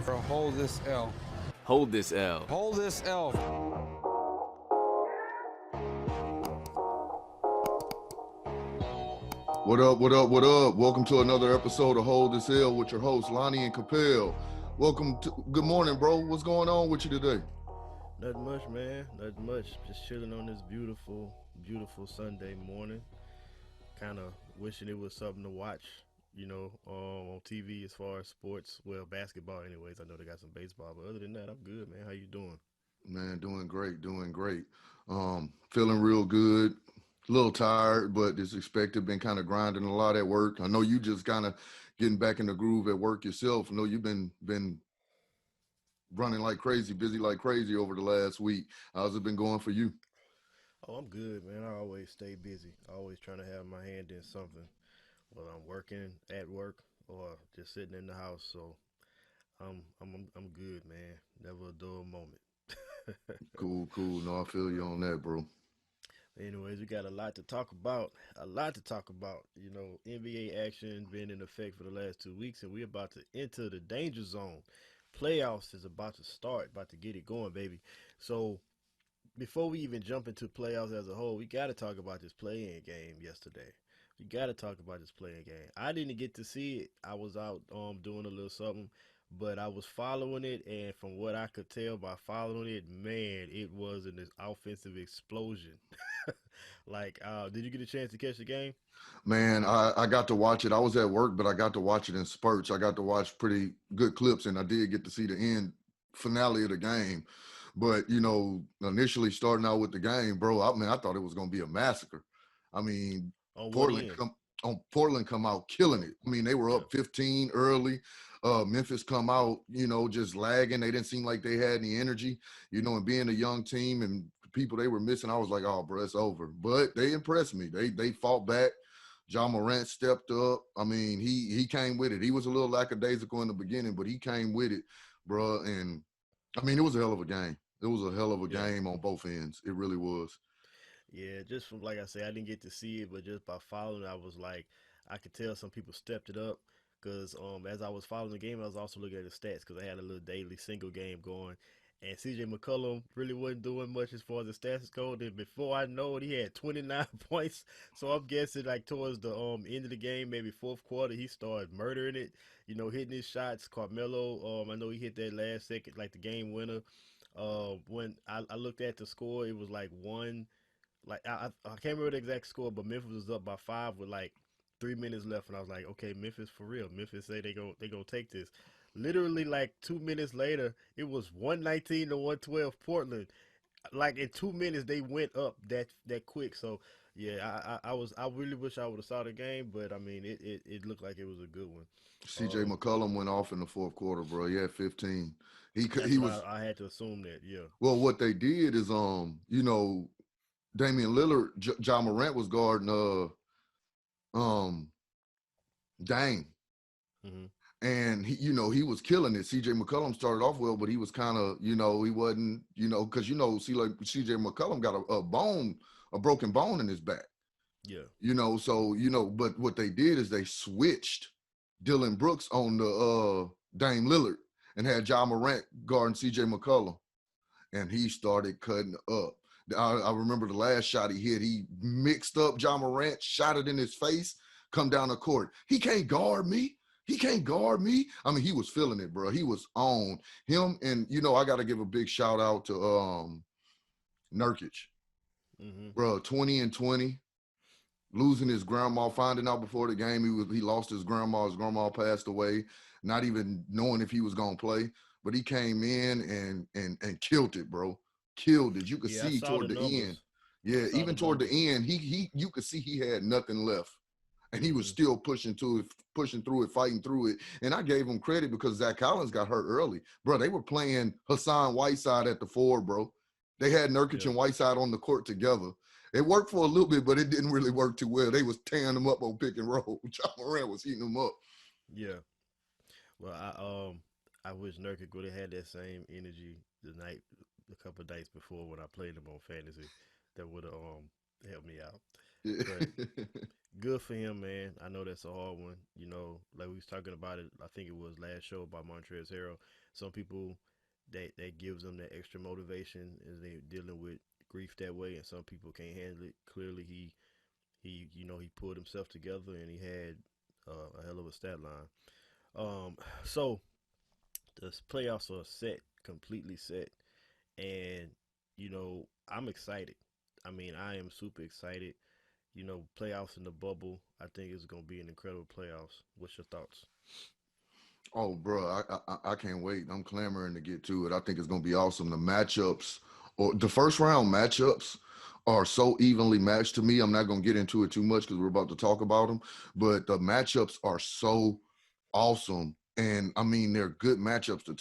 for Hold This L. Hold this L. Hold This L. What up, what up, what up? Welcome to another episode of Hold This L with your host, Lonnie and Cappel. Good morning, bro. What's going on with you today? Nothing much, man. Nothing much. Just chilling on this beautiful, beautiful Sunday morning. Kind of wishing it was something to watch, on TV as far as sports. Well, basketball anyways. I know they got some baseball, but other than that, I'm good, man. How you doing? Man, doing great. Feeling real good. A little tired, but it's expected. Been kind of grinding a lot at work. I know you just kind of getting back in the groove at work yourself. I know you've been running like crazy, busy like crazy over the last week. How's it been going for you? Oh, I'm good, man. I always stay busy. Always trying to have my hand in something, whether I'm working at work or just sitting in the house. So I'm good, man. Never a dull moment. Cool. No, I feel you on that, bro. Anyways, we got a lot to talk about. NBA action been in effect for the last 2 weeks, and we're about to enter the danger zone. Playoffs is about to start, about to get it going, baby. So before we even jump into playoffs as a whole, we got to talk about this play-in game yesterday. We got to talk about this play-in game. I didn't get to see it. I was out doing a little something, but I was following it, and from what I could tell by following it, man, it was an offensive explosion. Did you get a chance to catch the game? Man, I got to watch it. I was at work, but I got to watch it in spurts. I got to watch pretty good clips, and I did get to see the end finale of the game. But, initially starting out with the game, bro, I thought it was going to be a massacre. I mean, On what Portland end? Portland come out killing Yeah. it. I mean, they were Yeah. up 15 early. Memphis come out, just lagging. They didn't seem like they had any energy, and being a young team and people they were missing, I was like, oh, bro, it's over. But they impressed me. They fought back. Jamal Murray stepped up. I mean, he came with it. He was a little lackadaisical in the beginning, but he came with it, bro. And I mean, it was a hell of a game. It was a hell of a Yeah. game on both ends. It really was. Yeah, just from like I say, I didn't get to see it, but just by following, I was like, I could tell some people stepped it up because as I was following the game, I was also looking at the stats because I had a little daily single game going, and CJ McCollum really wasn't doing much as far as the stats go. Then before I know it, he had 29 points. So I'm guessing like towards the end of the game, maybe fourth quarter, he started murdering it. Hitting his shots. Carmelo, I know he hit that last second, like the game winner. When I looked at the score, it was like one. I can't remember the exact score, but Memphis was up by 5 with like 3 minutes left, and I was like, okay, Memphis for real. Memphis say they gonna take this. Literally, like 2 minutes later, it was 119 to 112 Portland. Like in 2 minutes, they went up that quick. So yeah, I really wish I would have saw the game, but I mean, it looked like it was a good one. CJ McCollum went off in the fourth quarter, bro. He had 15. That's He what was I had to assume that. Yeah. well. What they did is, Damian Lillard, John Morant was guarding Dame, Hmm. and he was killing it. CJ McCollum started off well, but he was kind of he wasn't because see like CJ McCollum got a broken bone in his back. Yeah. So but what they did is they switched Dylan Brooks on the Dame Lillard and had John Morant guarding CJ McCollum, and he started cutting up. I remember the last shot he hit, he mixed up John Morant, shot it in his face, come down the court. He can't guard me. He can't guard me. I mean, he was feeling it, bro. He was on him. And, I got to give a big shout out to Nurkic, Hmm. bro, 20 and 20. Losing his grandma, finding out before the game he lost his grandma. His grandma passed away, not even knowing if he was gonna play. But he came in and killed it, bro. Killed it. You could Yeah, I see saw toward the the end. numbers. I Yeah, saw the even toward the numbers. end, he you could see he had nothing left. And he was Hmm. still pushing through it, fighting through it. And I gave him credit because Zach Collins got hurt early. Bro, they were playing Hassan Whiteside at the 4, bro. They had Nurkic Yeah. and Whiteside on the court together. It worked for a little bit, but it didn't really work too well. They was tearing them up on pick and roll. John Moran was heating them up. Yeah. Well, I wish Nurkic would have had that same energy a couple of nights before when I played him on fantasy. That would have helped me out. But good for him, man. I know that's a hard one. You know, like we was talking about it. I think it was last show about Montrezl Harrell. Some people that gives them that extra motivation as they dealing with grief that way, and some people can't handle it. Clearly, he he pulled himself together and he had a hell of a stat line. So the playoffs are set, completely set, and I'm excited. I mean, I am super excited. Playoffs in the bubble. I think it's gonna be an incredible playoffs. What's your thoughts? Oh, bro, I can't wait. I'm clamoring to get to it. I think it's gonna be awesome. The matchups or the first round matchups are so evenly matched to me. I'm not gonna get into it too much because we're about to talk about them, but the matchups are so awesome. And I mean, they're good matchups.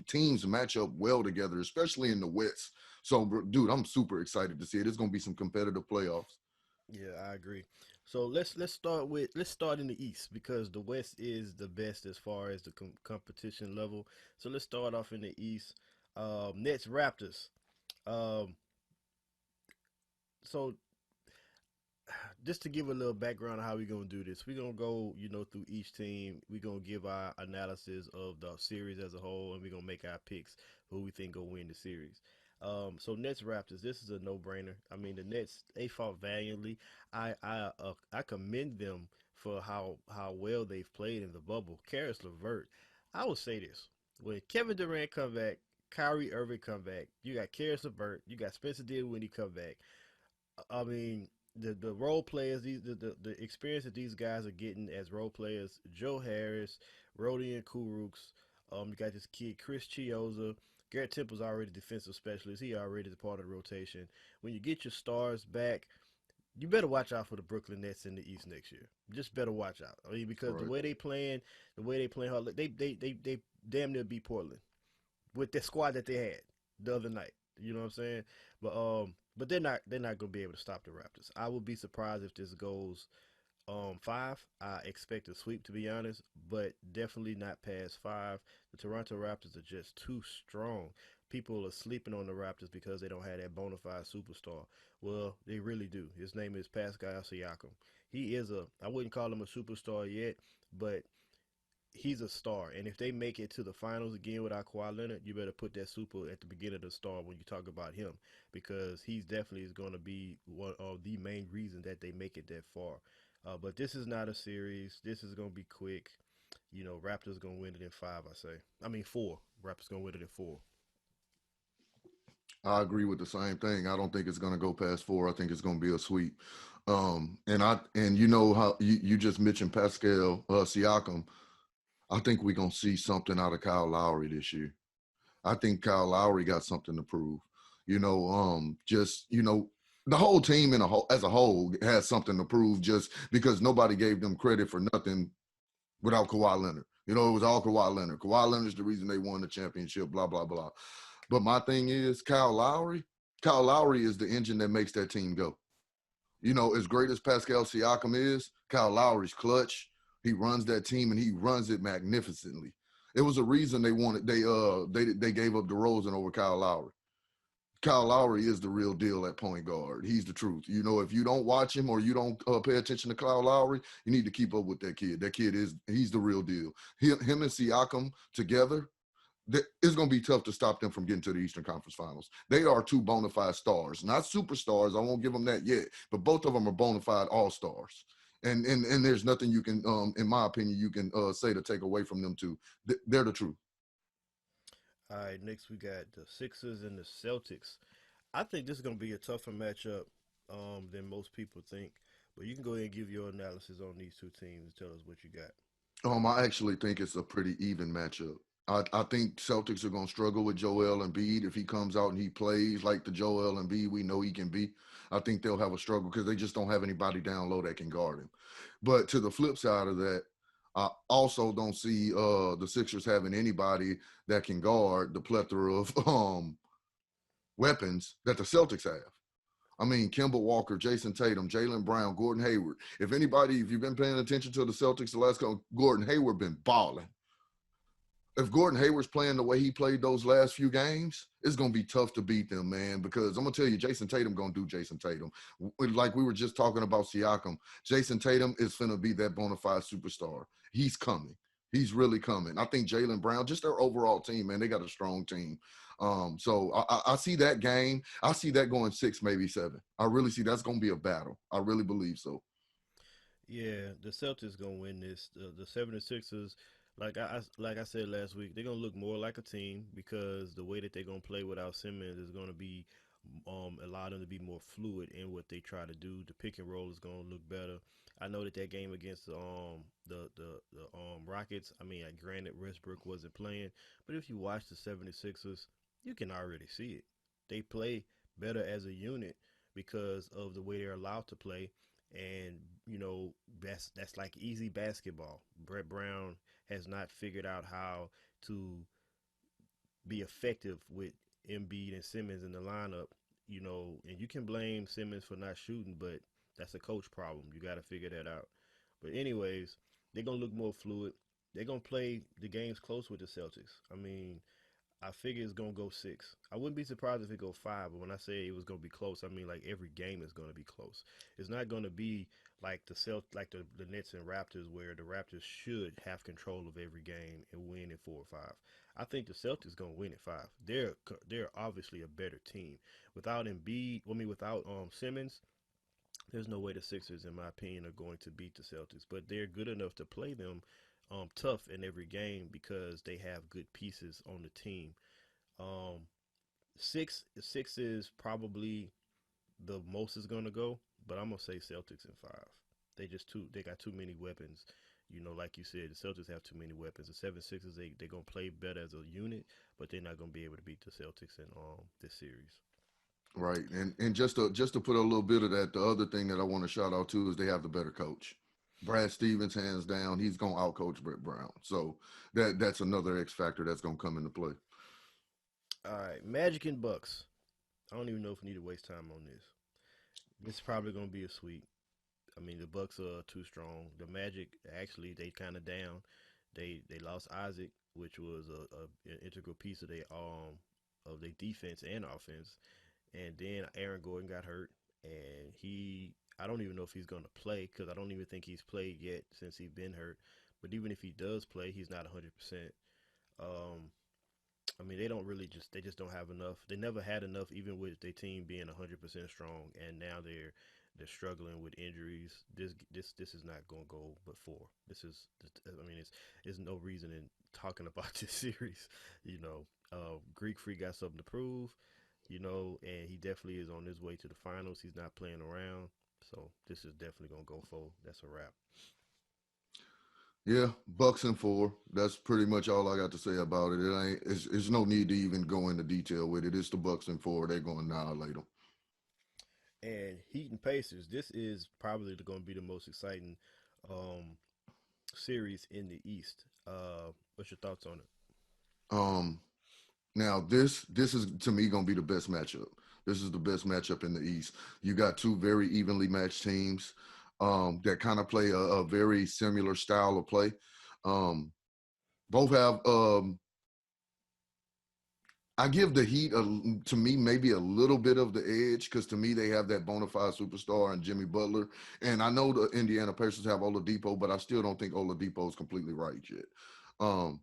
Teams match up well together, especially in the West. So, dude, I'm super excited to see it. It's gonna be some competitive playoffs. Yeah, I agree. So let's start in the East because the West is the best as far as the competition level. So let's start off in the East. Nets Raptors. Um, so just to give a little background on how we're gonna do this, we're gonna go, through each team. We're gonna give our analysis of the series as a whole, and we're gonna make our picks who we think will win the series. So Nets Raptors, this is a no brainer. I mean, the Nets they fought valiantly. I commend them for how well they've played in the bubble. Karis LeVert, I will say this: when Kevin Durant come back, Kyrie Irving come back, you got Karis LeVert, you got Spencer Dinwiddie come back. I mean, the role players, the experience that these guys are getting as role players, Joe Harris, Rodion Kurucs, you got this kid Chris Chioza, Garrett Temple's already defensive specialist. He already is a part of the rotation. When you get your stars back, you better watch out for the Brooklyn Nets in the East next year. Just better watch out. I mean, because Right. the way they playing hard, they damn near beat Portland with the squad that they had the other night. You know what I'm saying? But they're not gonna be able to stop the Raptors. I would be surprised if this goes five. I expect a sweep to be honest, but definitely not past five. The Toronto Raptors are just too strong. People are sleeping on the Raptors because they don't have that bona fide superstar. Well, they really do. His name is Pascal Siakam. He is I wouldn't call him a superstar yet, but he's a star. And if they make it to the finals again without Kawhi Leonard, you better put that super at the beginning of the star when you talk about him because he's definitely is going to be one of the main reasons that they make it that far. But this is not a series. This is going to be quick. Raptors going to win it in five, I say. I mean, four. Raptors going to win it in four. I agree with the same thing. I don't think it's going to go past four. I think it's going to be a sweep. And you know how you just mentioned Pascal Siakam. I think we're going to see something out of Kyle Lowry this year. I think Kyle Lowry got something to prove. Just the whole team as a whole has something to prove. Just because nobody gave them credit for nothing without Kawhi Leonard. It was all Kawhi Leonard. Kawhi Leonard's the reason they won the championship. Blah blah blah. But my thing is Kyle Lowry. Kyle Lowry is the engine that makes that team go. As great as Pascal Siakam is, Kyle Lowry's clutch. He runs that team and he runs it magnificently. It was a reason they gave up DeRozan over Kyle Lowry. Kyle Lowry is the real deal at point guard. He's the truth. If you don't watch him or you don't pay attention to Kyle Lowry, you need to keep up with that kid. That kid he's the real deal. Him and Siakam together, it's going to be tough to stop them from getting to the Eastern Conference Finals. They are two bona fide stars, not superstars. I won't give them that yet, but both of them are bona fide all stars. And there's nothing you can, in my opinion, you can say to take away from them two. They're the truth. All right, next we got the Sixers and the Celtics. I think this is going to be a tougher matchup than most people think. But you can go ahead and give your analysis on these two teams and tell us what you got. I actually think it's a pretty even matchup. I think Celtics are going to struggle with Joel Embiid if he comes out and he plays like the Joel Embiid we know he can be. I think they'll have a struggle because they just don't have anybody down low that can guard him. But to the flip side of that, I also don't see the Sixers having anybody that can guard the plethora of weapons that the Celtics have. I mean, Kemba Walker, Jason Tatum, Jaylen Brown, Gordon Hayward. If you've been paying attention to the Celtics the last couple, Gordon Hayward been balling. if Gordon Hayward's playing the way he played those last few games, it's gonna be tough to beat them, man. Because I'm gonna tell you, Jason Tatum gonna do Jason Tatum. Like we were just talking about Siakam, Jason Tatum is gonna be that bona fide superstar. He's coming. He's really coming. I think Jaylen Brown, just their overall team, man, they got a strong team. So I see that game. I see that going 6, maybe 7. I really see that's gonna be a battle. I really believe so. Yeah, the Celtics gonna win this. The 76ers, like I said last week, they're gonna look more like a team because the way that they're gonna play without Simmons is gonna be allow them to be more fluid in what they try to do. The pick and roll is gonna look better. I know that game against the Rockets. I mean, granted Westbrook wasn't playing, but if you watch the 76ers, you can already see it. They play better as a unit because of the way they're allowed to play, and that's like easy basketball. Brett Brown has not figured out how to be effective with Embiid and Simmons in the lineup. And you can blame Simmons for not shooting, but that's a coach problem. You got to figure that out. But anyways, they're gonna look more fluid. They're gonna play the games close with the Celtics. I mean, I figure it's gonna go 6. I wouldn't be surprised if it go 5. But when I say it was gonna be close, I mean like every game is gonna be close. It's not gonna be like like the Nets and Raptors, where the Raptors should have control of every game and win in 4 or 5. I think the Celtics gonna win at 5. They're obviously a better team. Without Embiid, I mean without Simmons, there's no way the Sixers, in my opinion, are going to beat the Celtics. But they're good enough to play them tough in every game because they have good pieces on the team. um, six is probably the most is gonna go, but I'm gonna say Celtics in 5. They got too many weapons. Like you said, the Celtics have too many weapons. The 76ers they gonna play better as a unit, but they're not gonna be able to beat the Celtics in this series. Right. And just to put a little bit of that, the other thing that I want to shout out to is they have the better coach. Brad Stevens, hands down, he's gonna outcoach Brett Brown. So that's another X factor that's gonna come into play. All right, Magic and Bucks. I don't even know if we need to waste time on this. This is probably gonna be a sweep. I mean, the Bucks are too strong. The Magic actually they kind of down. They lost Isaac, which was an integral piece of their defense and offense. And then Aaron Gordon got hurt, and I don't even know if he's gonna play because I don't even think he's played yet since he's been hurt. But even if he does play, he's not 100%. Um, I mean, they just don't have enough. They never had enough, even with their team being 100% strong, and now they're struggling with injuries. This is not gonna go but 4. I mean, it's no reason in talking about this series. Greek Freak got something to prove. And he definitely is on his way to the finals. He's not playing around, so this is definitely gonna go 4. That's a wrap. Yeah, Bucks and 4. That's pretty much all I got to say about it. It ain't. It's no need to even go into detail with it. It's the Bucks and 4. They're going to annihilate them. And Heat and Pacers. This is probably going to be the most exciting um, series in the East. What's your thoughts on it? Um, Now this is to me gonna be the best matchup. This is the best matchup in the East. You got two very evenly matched teams that kind of play a very similar style of play. Um, both have I give the Heat to me maybe a little bit of the edge because to me they have that bona fide superstar and Jimmy Butler, and I know the Indiana Pacers have Oladipo, but I still don't think Oladipo is completely right yet. Um,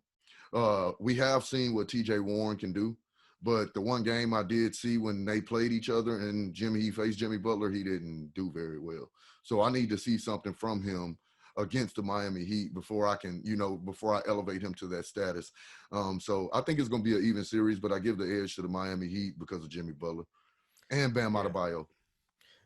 we have seen what T.J. Warren can do, but the one game I did see when they played each other and he faced Jimmy Butler, he didn't do very well. So I need to see something from him against the Miami Heat before I can, before I elevate him to that status. So I think it's going to be an even series, but I give the edge to the Miami Heat because of Jimmy Butler and Bam Yeah, Adebayo.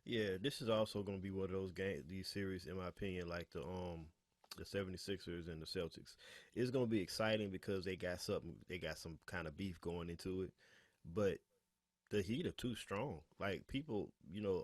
yeah. This is also going to be one of those these series, in my opinion, like the 76ers and the Celtics. It's going to be exciting because they got some kind of beef going into it, but the Heat are too strong. Like people,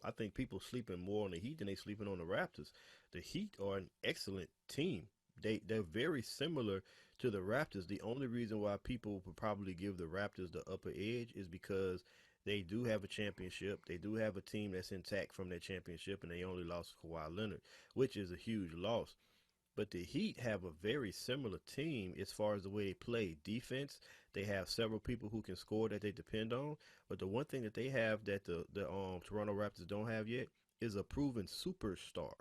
I think people sleeping more on the Heat than they sleeping on the Raptors. The Heat are an excellent team. They're very similar to the Raptors. The only reason why people would probably give the Raptors the upper edge is because they do have a championship. They do have a team that's intact from that championship, and they only lost Kawhi Leonard, which is a huge loss. But the Heat have a very similar team as far as the way they play defense. They have several people who can score that they depend on. But the one thing that they have that the Toronto Raptors don't have yet is a proven superstar,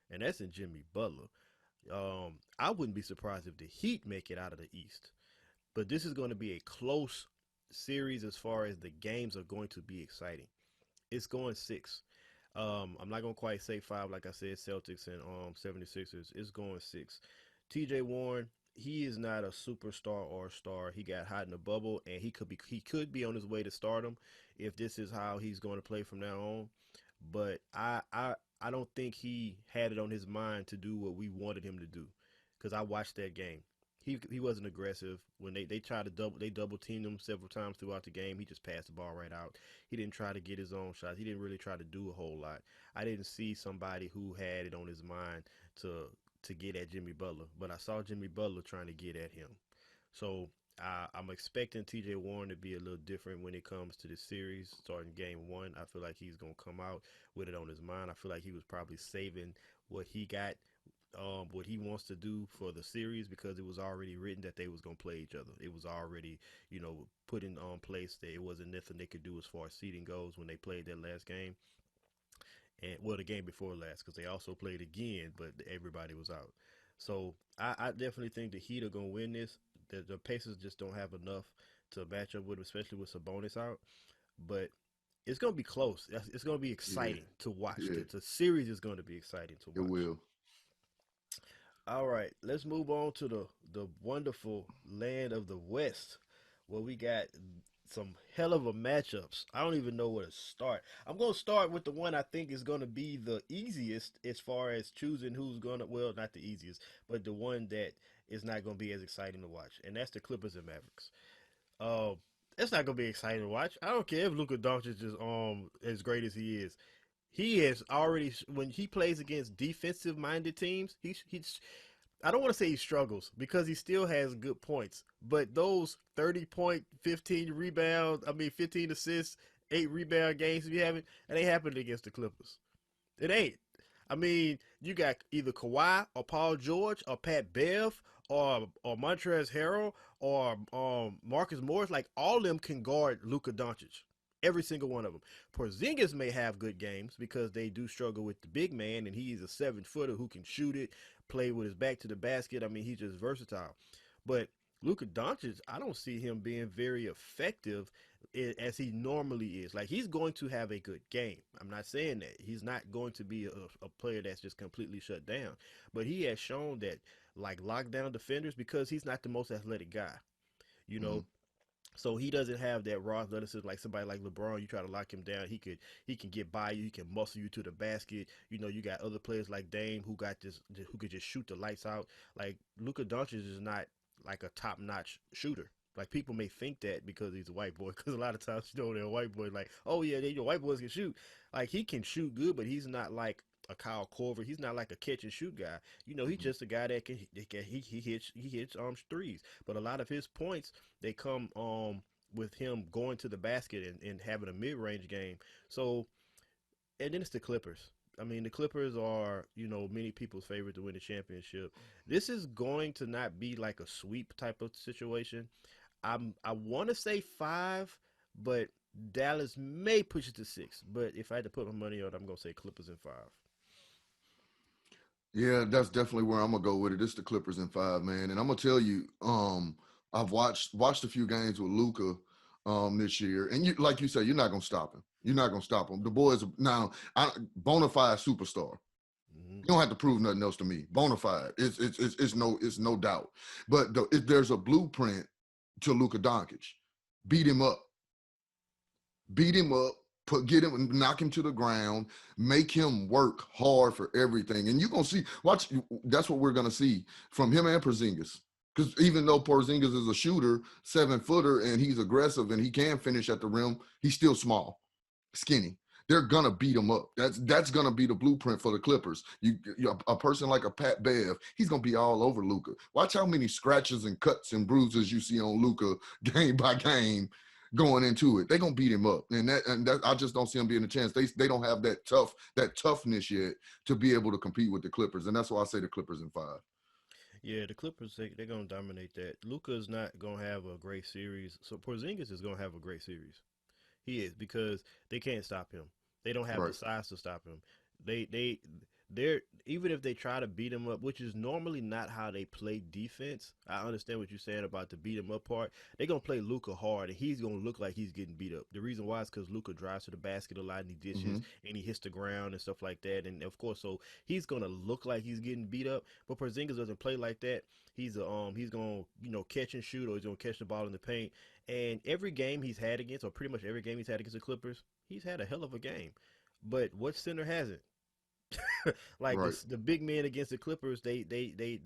and that's in Jimmy Butler. I wouldn't be surprised if the Heat make it out of the East. But this is going to be a close series as far as the games are going to be exciting. It's going six. I'm not gonna quite say five, like I said, Celtics and 76ers. It's going six. TJ Warren, he is not a superstar or a star. He got hot in the bubble, and he could be on his way to stardom if this is how he's going to play from now on. But I don't think he had it on his mind to do what we wanted him to do, because I watched that game. He wasn't aggressive when they tried to double teamed him several times throughout the game. He just passed the ball right out. He didn't try to get his own shots. He didn't really try to do a whole lot. I didn't see somebody who had it on his mind to get at Jimmy Butler, but I saw Jimmy Butler trying to get at him. So I'm expecting T.J. Warren to be a little different when it comes to this series. Starting game one, I feel like he's gonna come out with it on his mind. I feel like he was probably saving what he got, what he wants to do for the series, because it was already written that they was gonna play each other. It was already, put in place that it wasn't nothing they could do as far as seeding goes when they played that last game, and well, the game before last, because they also played again, but everybody was out. So I definitely think the Heat are gonna win this. The Pacers just don't have enough to match up with, especially with Sabonis out. But it's gonna be close. It's gonna be Yeah, exciting to watch. yeah, The series is gonna be exciting to it watch. will. All right, let's move on to the wonderful land of the West, where we got some hell of a matchups. I don't even know where to start. I'm gonna start with the one I think is gonna be the easiest as far as choosing who's gonna, well, not the easiest, but the one that is not gonna be as exciting to watch, and that's the Clippers and Mavericks. Uh, it's not gonna be exciting to watch. I don't care if Luka Doncic is as great as he is. He has already, when he plays against defensive minded teams, he's I don't want to say he struggles, because he still has good points. But those 30 point, 15 rebounds, 15 assists, 8 rebound games if you haven't, it ain't happened against the Clippers. It ain't. You got either Kawhi or Paul George or Pat Bev or Montrezl Harrell or Marcus Morris. Like, all of them can guard Luka Doncic. Every single one of them. Porzingis may have good games because they do struggle with the big man, and he's a 7 footer who can shoot it, play with his back to the basket. He's just versatile. But Luka Doncic, I don't see him being very effective as he normally is. Like, he's going to have a good game. I'm not saying that he's not going to be a player that's just completely shut down, but he has shown that, like, lockdown defenders, because he's not the most athletic guy, you Hmm. know. So he doesn't have that raw athleticism like somebody like LeBron. You try to lock him down, he can get by you. He can muscle you to the basket. You got other players like Dame who could just shoot the lights out. Like, Luka Doncic is not like a top notch shooter. Like, people may think that because he's a white boy. Because a lot of times, they're white boy, like, oh yeah, white boys can shoot. Like, he can shoot good, but he's not like a Kyle Korver. He's not like a catch and shoot guy. He's Hmm. just a guy that he hits threes. But a lot of his points, they come with him going to the basket and having a mid range game. So, and then it's the Clippers. The Clippers are, many people's favorite to win the championship. This is going to not be like a sweep type of situation. I want to say five, but Dallas may push it to six. But if I had to put my money on it, I'm gonna say Clippers in five. Yeah, that's definitely where I'm gonna go with it. It's the Clippers in five, man. And I'm gonna tell you, I've watched a few games with Luca this year, and like you say, you're not gonna stop him. You're not gonna stop him. The boys now, bona fide superstar. Mm-hmm. You don't have to prove nothing else to me. Bona fide. It's no doubt. But there's a blueprint to Luka Doncic. Beat him up. Beat him up. Get him, knock him to the ground, make him work hard for everything, and you're gonna see. Watch, that's what we're gonna see from him and Porzingis. Because even though Porzingis is a shooter, 7 footer, and he's aggressive and he can finish at the rim, he's still small, skinny. They're gonna beat him up. That's gonna be the blueprint for the Clippers. A person like a Pat Bev, he's gonna be all over Luka. Watch how many scratches and cuts and bruises you see on Luka game by game going into it. They're gonna beat him up, and I just don't see him being a chance. They don't have that toughness yet to be able to compete with the Clippers, and that's why I say the Clippers in five. Yeah, the Clippers they're gonna dominate that. Luka's not gonna have a great series, so Porzingis is gonna have a great series. He is because they can't stop him. They don't have the Right. size to stop him. They they're even if they try to beat him up, which is normally not how they play defense. I understand what you're saying about the beat him up part. They're gonna play Luca hard, and he's gonna look like he's getting beat up. The reason why is because Luca drives to the basket a lot, and he Hmm. dishes, and he hits the ground and stuff like that. And of course, so he's gonna look like he's getting beat up. But Porzingis doesn't play like that. He's gonna catch and shoot, or he's gonna catch the ball in the paint. And every game he's had against, or pretty much every game he's had against the Clippers, he's had a hell of a game. But what center hasn't? Like Right. the big men against the Clippers, they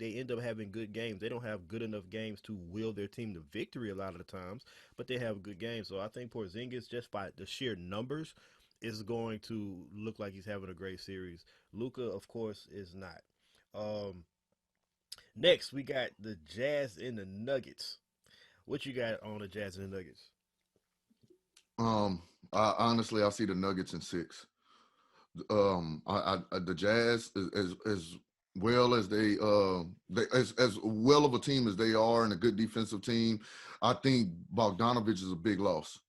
end up having good games. They don't have good enough games to will their team to victory a lot of the times, but they have good games. So I think Porzingis, just by the sheer numbers, is going to look like he's having a great series. Luca, of course, is not. Um, Next, we got the Jazz and the Nuggets. What you got on the Jazz and the Nuggets? Um, I see the Nuggets in six. The Jazz as well as they as well of a team as they are and a good defensive team. I think Bogdanovich is a big loss.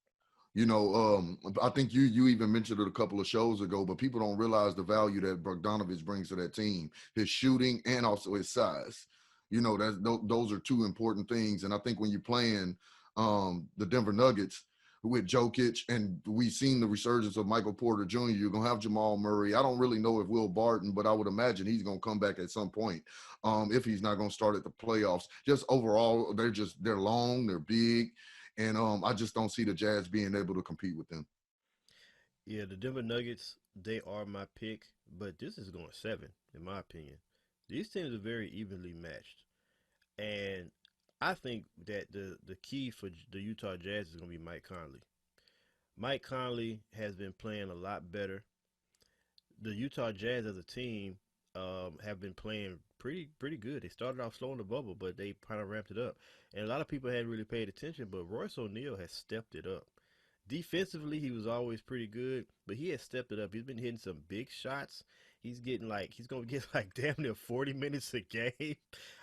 I think you even mentioned it a couple of shows ago, but people don't realize the value that Bogdanovich brings to that team, his shooting and also his size. Those are two important things. And I think when you're playing the Denver Nuggets with Jokic, and we've seen the resurgence of Michael Porter Jr., you're gonna have Jamal Murray. I don't really know if Will Barton, but I would imagine he's gonna come back at some point. If he's not gonna start at the playoffs. Just overall, they're long, they're big, and I just don't see the Jazz being able to compete with them. Yeah, the Denver Nuggets, they are my pick, but this is going seven, in my opinion. These teams are very evenly matched. And I think that the key for the Utah Jazz is going to be Mike Conley. Mike Conley has been playing a lot better. The Utah Jazz as a team have been playing pretty good. They started off slow in the bubble, but they kind of ramped it up. And a lot of people hadn't really paid attention, but Royce O'Neal has stepped it up. Defensively, he was always pretty good, but he has stepped it up. He's been hitting some big shots. He's gonna get like damn near 40 minutes a game.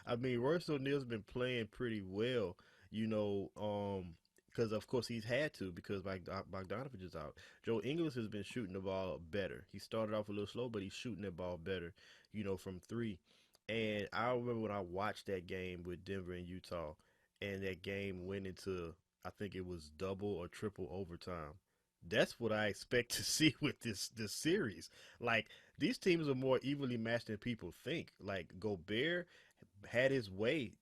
I mean, Royce O'Neal's been playing pretty well, you know, because of course he's had to because Bogdanovich is out. Joe Ingles has been shooting the ball better. He started off a little slow, but he's shooting the ball better, from three. And I remember when I watched that game with Denver and Utah, and that game went into, I think it was double or triple overtime. That's what I expect to see with this series. Like, these teams are more evenly matched than people think. Like, Gobert had his way,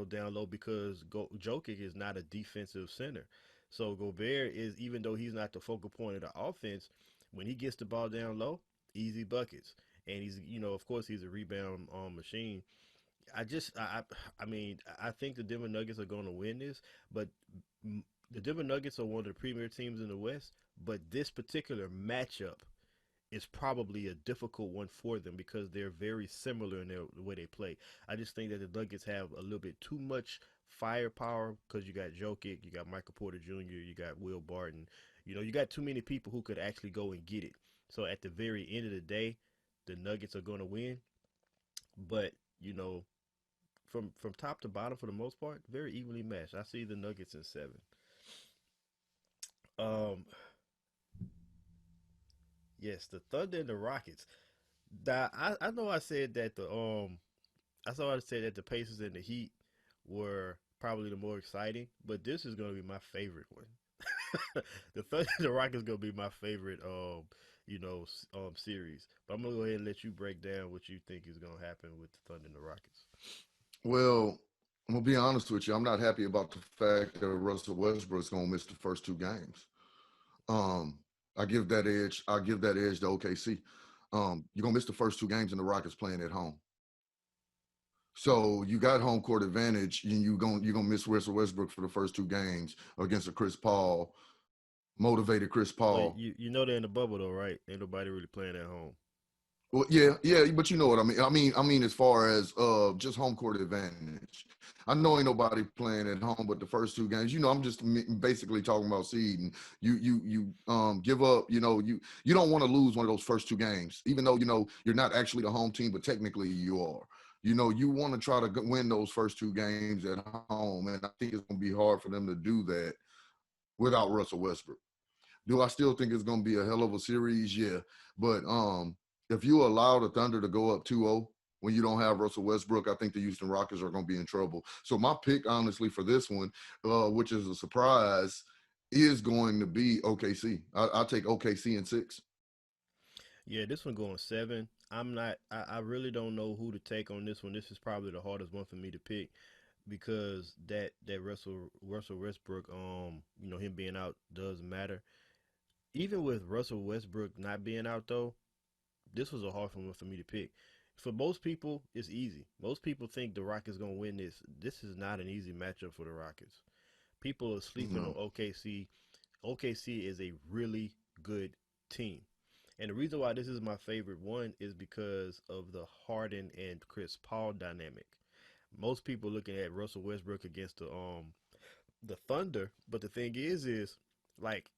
down low because Jokic is not a defensive center. So Gobert is, even though he's not the focal point of the offense, when he gets the ball down low, easy buckets. And he's, of course, he's a rebound machine. I mean, I think the Denver Nuggets are going to win this, but the Denver Nuggets are one of the premier teams in the West. But this particular matchup is probably a difficult one for them because they're very similar in the way they play. I just think that the Nuggets have a little bit too much firepower because you got Jokic, you got Michael Porter Jr., you got Will Barton. You got too many people who could actually go and get it. So at the very end of the day, the Nuggets are going to win. But from top to bottom for the most part, very evenly matched. I see the Nuggets in seven. Um, yes, the Thunder and the Rockets. I know I said that the Pacers and the Heat were probably the more exciting, but this is gonna be my favorite one. The Thunder and the Rockets gonna be my favorite series. But I'm gonna go ahead and let you break down what you think is gonna happen with the Thunder and the Rockets. Well, I'm gonna be honest with you. I'm not happy about the fact that Russell Westbrook's gonna miss the first two games. Um, I give that edge. I give that edge to OKC. You're gonna miss the first two games, and the Rockets playing at home. So you got home court advantage, and you're gonna miss Russell Westbrook for the first two games against a Chris Paul, motivated Chris Well, Paul. you know they're in the bubble though, right? Ain't nobody really playing at home. Well, yeah, but you know what I mean. I mean, as far as just home court advantage, I know ain't nobody playing at home, but the first two games, I'm just basically talking about seed, and you give up. You don't want to lose one of those first two games, even though you're not actually the home team, but technically you are. You know, you want to try to win those first two games at home, and I think it's going to be hard for them to do that without Russell Westbrook. Do I still think it's going to be a hell of a series? Yeah. But if you allow the Thunder to go up 2-0 when you don't have Russell Westbrook, I think the Houston Rockets are going to be in trouble. So my pick, honestly, for this one, which is a surprise, is going to be OKC. I'll take OKC in 6. Yeah, this one going 7. I'm not. I really don't know who to take on this one. This is probably the hardest one for me to pick because that Russell Westbrook, him being out does matter. Even with Russell Westbrook not being out though, this was a hard one for me to pick. For most people, it's easy. Most people think the Rockets gonna win this. This is not an easy matchup for the Rockets. People are sleeping on No. OKC. OKC is a really good team. And the reason why this is my favorite one is because of the Harden and Chris Paul dynamic. Most people looking at Russell Westbrook against the Thunder, but the thing is like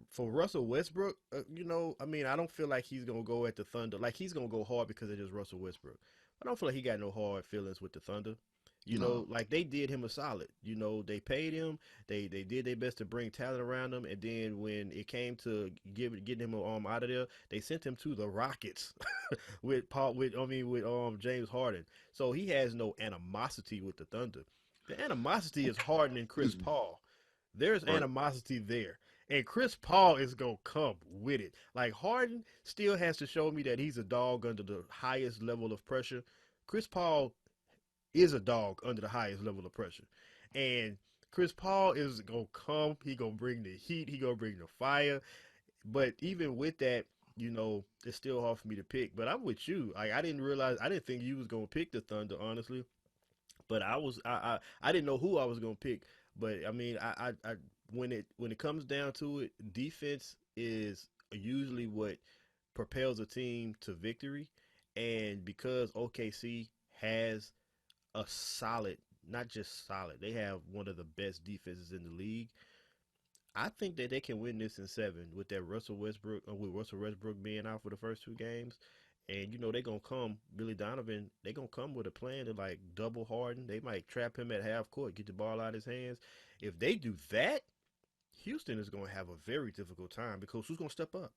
for Russell Westbrook, I mean, I don't feel like he's gonna go at the Thunder. Like he's gonna go hard because it's just Russell Westbrook. I don't feel like he got no hard feelings with the Thunder. No. Like they did him a solid. They paid him. They did their best to bring talent around him, and then when it came to getting him out of there, they sent him to the Rockets with James Harden. So he has no animosity with the Thunder. The animosity is Harden and Chris Excuse me. Paul. There's Right. animosity there. And Chris Paul is gonna come with it. Like Harden still has to show me that he's a dog under the highest level of pressure. Chris Paul is a dog under the highest level of pressure. And Chris Paul is gonna come. He gonna bring the heat. He gonna bring the fire. But even with that, it's still hard for me to pick. But I'm with you. Like I didn't think you was gonna pick the Thunder, honestly. But I didn't know who I was gonna pick. But I mean, I when it comes down to it, defense is usually what propels a team to victory. And because OKC has a solid, not just solid, they have one of the best defenses in the league. I think that they can win this in 7 with that with Russell Westbrook being out for the first two games. And they're gonna come, Billy Donovan, they're gonna come with a plan to like double Harden. They might trap him at half court, get the ball out of his hands. If they do that, Houston is gonna have a very difficult time because who's gonna step up?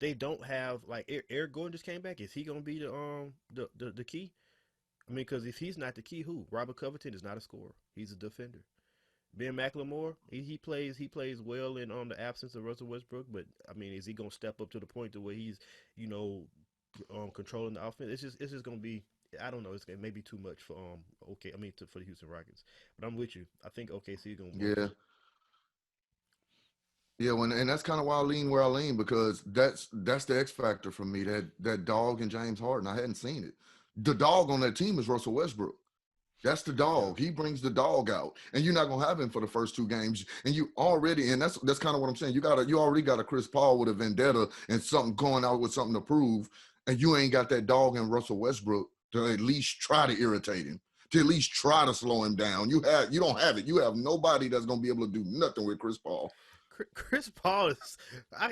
They don't have like Eric Gordon just came back. Is he gonna be the key? I mean, because if he's not the key, who? Robert Covington is not a scorer. He's a defender. Ben McLemore, he plays well in the absence of Russell Westbrook, but I mean, is he gonna step up to the point to where he's you know controlling the offense? It's just gonna be, I don't know, it may be too much for for the Houston Rockets, but I'm with you. I think OKC is gonna win Yeah. this. Yeah, and that's kind of why I lean where I lean because that's the X factor for me. That dog in James Harden. I hadn't seen it. The dog on that team is Russell Westbrook. That's the Yeah. dog. He brings the dog out, and you're not gonna have him for the first two games. And you already, and that's kind of what I'm saying. You already got a Chris Paul with a vendetta and something going out with something to prove, and you ain't got that dog in Russell Westbrook to at least try to irritate him, to at least try to slow him down. You don't have it. You have nobody that's gonna be able to do nothing with Chris Paul. Chris Paul is,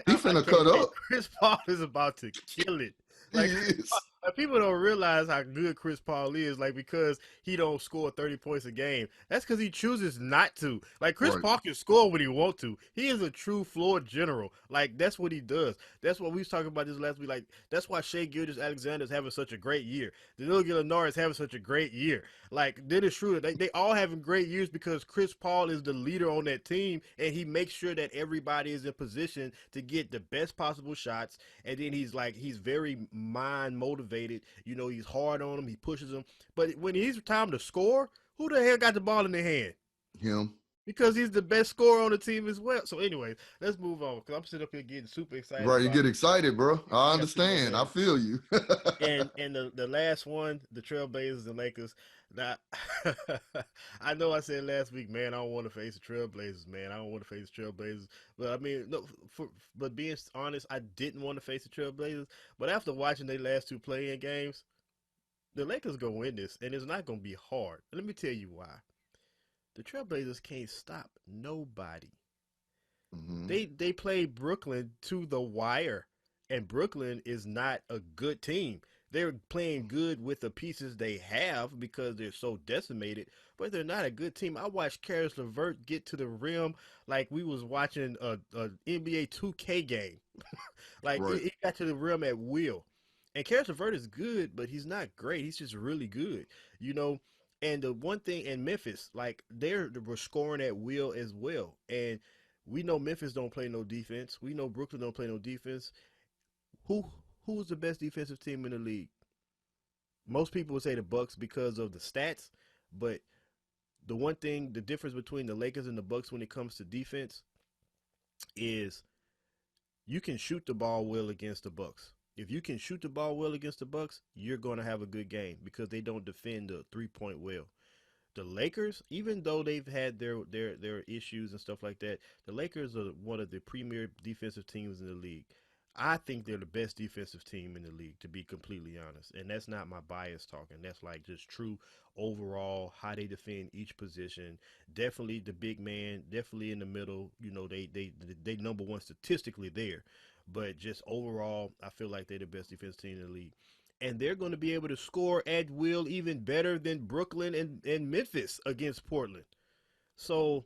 He I finna can't cut wait. up. Chris Paul is about to kill it. He Like Chris Paul, is. like people don't realize how good Chris Paul is. Like because he don't score 30 points a game, that's because he chooses not to. Like Chris Right. Paul can score when he want to. He is a true floor general. Like that's what he does. That's what we was talking about this last week. Like that's why Shea Gilgeous-Alexander is having such a great year. Danilo Gallinari is having such a great year. Like that is true. They all having great years because Chris Paul is the leader on that team, and he makes sure that everybody is in position to get the best possible shots. And then he's very mind motivated. He's hard on them. He pushes them. But when he's time to score, who the hell got the ball in their hand? Him. Because he's the best scorer on the team as well. So, anyways, let's move on because I'm sitting up here getting super excited Right. You about get it. excited, bro. I We got two more understand. I games. feel you. And the last one, the Trailblazers and Lakers. Now, I know I said last week, man, I don't want to face the Trailblazers, man. I don't want to face the Trailblazers. But I mean, no, but being honest, I didn't want to face the Trailblazers. But after watching their last two play-in games, the Lakers gonna win this, and it's not gonna be hard. Let me tell you why. The Trailblazers can't stop nobody. hmm They played Brooklyn to the wire, and Brooklyn is not a good team. they're playing good with the pieces they have because they're so decimated, but they're not a good team. I watched Karis LeVert get to the rim like we was watching a NBA 2K game. Like Right. it got to the rim at will. And Karis LeVert is good, but he's not great. He's just really good, you know. And the one thing in Memphis, like they were scoring at will as well. And we know Memphis don't play no defense. We know Brooklyn don't play no defense. Who who's the best defensive team in the league? Most people would say the Bucks because of the stats, but the one thing, the difference between the Lakers and the Bucks when it comes to defense is you can shoot the ball well against the Bucks. If you can shoot the ball well against the Bucks, you're going to have a good game because they don't defend the 3-point well. The Lakers, even though they've had their issues and stuff like that, the Lakers are one of the premier defensive teams in the league. I think they're the best defensive team in the league, to be completely honest. And that's not my bias talking. That's like just true overall how they defend each position. Definitely the big man, definitely in the middle. You know, they number one statistically there. But just overall, I feel like they're the best defense team in the league. And they're going to be able to score at will even better than Brooklyn and Memphis against Portland. So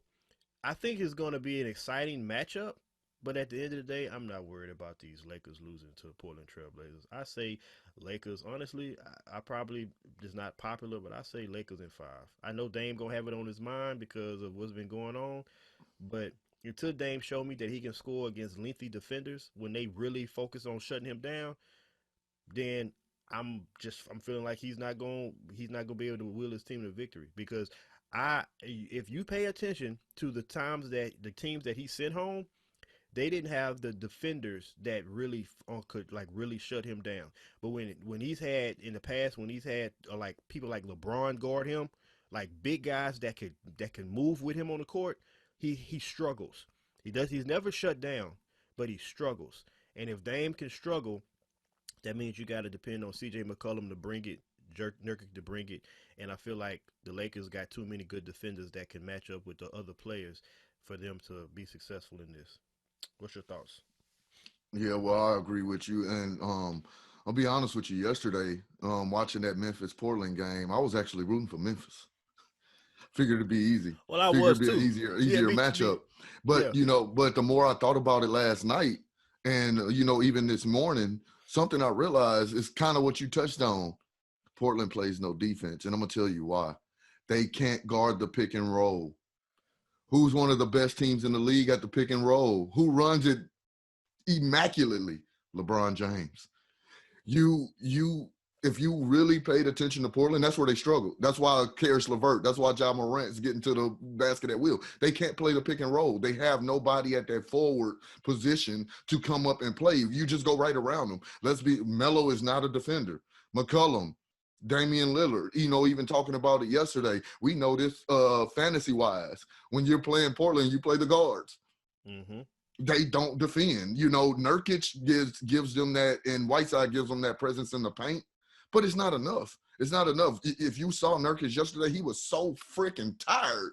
I think it's going to be an exciting matchup. But at the end of the day, I'm not worried about these Lakers losing to Portland Trailblazers. I say Lakers. Honestly, I probably is not popular, but I say Lakers in 5. I know Dame gonna have it on his mind because of what's been going on, but until Dame show me that he can score against lengthy defenders when they really focus on shutting him down, then I'm feeling like he's not gonna be able to will his team to victory because if you pay attention to the teams that he sent home, they didn't have the defenders that really could like really shut him down. But when he's had in the past, when he's had like people like LeBron guard him, like big guys that can move with him on the court, he struggles. He's never shut down, but he struggles. And if Dame can struggle, that means you got to depend on C.J. McCollum to bring it, Nurkic to bring it, and I feel like the Lakers got too many good defenders that can match up with the other players for them to be successful in this. What's your thoughts? Yeah, well, I agree with you. And I'll be honest with you, yesterday, watching that Memphis Portland game, I was actually rooting for Memphis. Figured it'd be easy. Well, I Figured was it'd be an too. easier Yeah, easier me, matchup. yeah. But but the more I thought about it last night, and even this morning, something I realized is kind of what you touched on. Portland plays no defense, and I'm gonna tell you why. They can't guard the pick and roll. Who's one of the best teams in the league at the pick and roll? Who runs it immaculately? LeBron James. You if you really paid attention to Portland, that's where they struggle. That's why Karis LeVert, that's why Jamal Morant's getting to the basket at will. They can't play the pick and roll. They have nobody at that forward position to come up and play. You just go right around them. Melo is not a defender. McCollum, Damian Lillard, even talking about it yesterday. We know this fantasy wise. When you're playing Portland, you play the guards. Mm-hmm. They don't defend. Nurkic gives them that, and Whiteside gives them that presence in the paint, but it's not enough. It's not enough. If you saw Nurkic yesterday, he was so freaking tired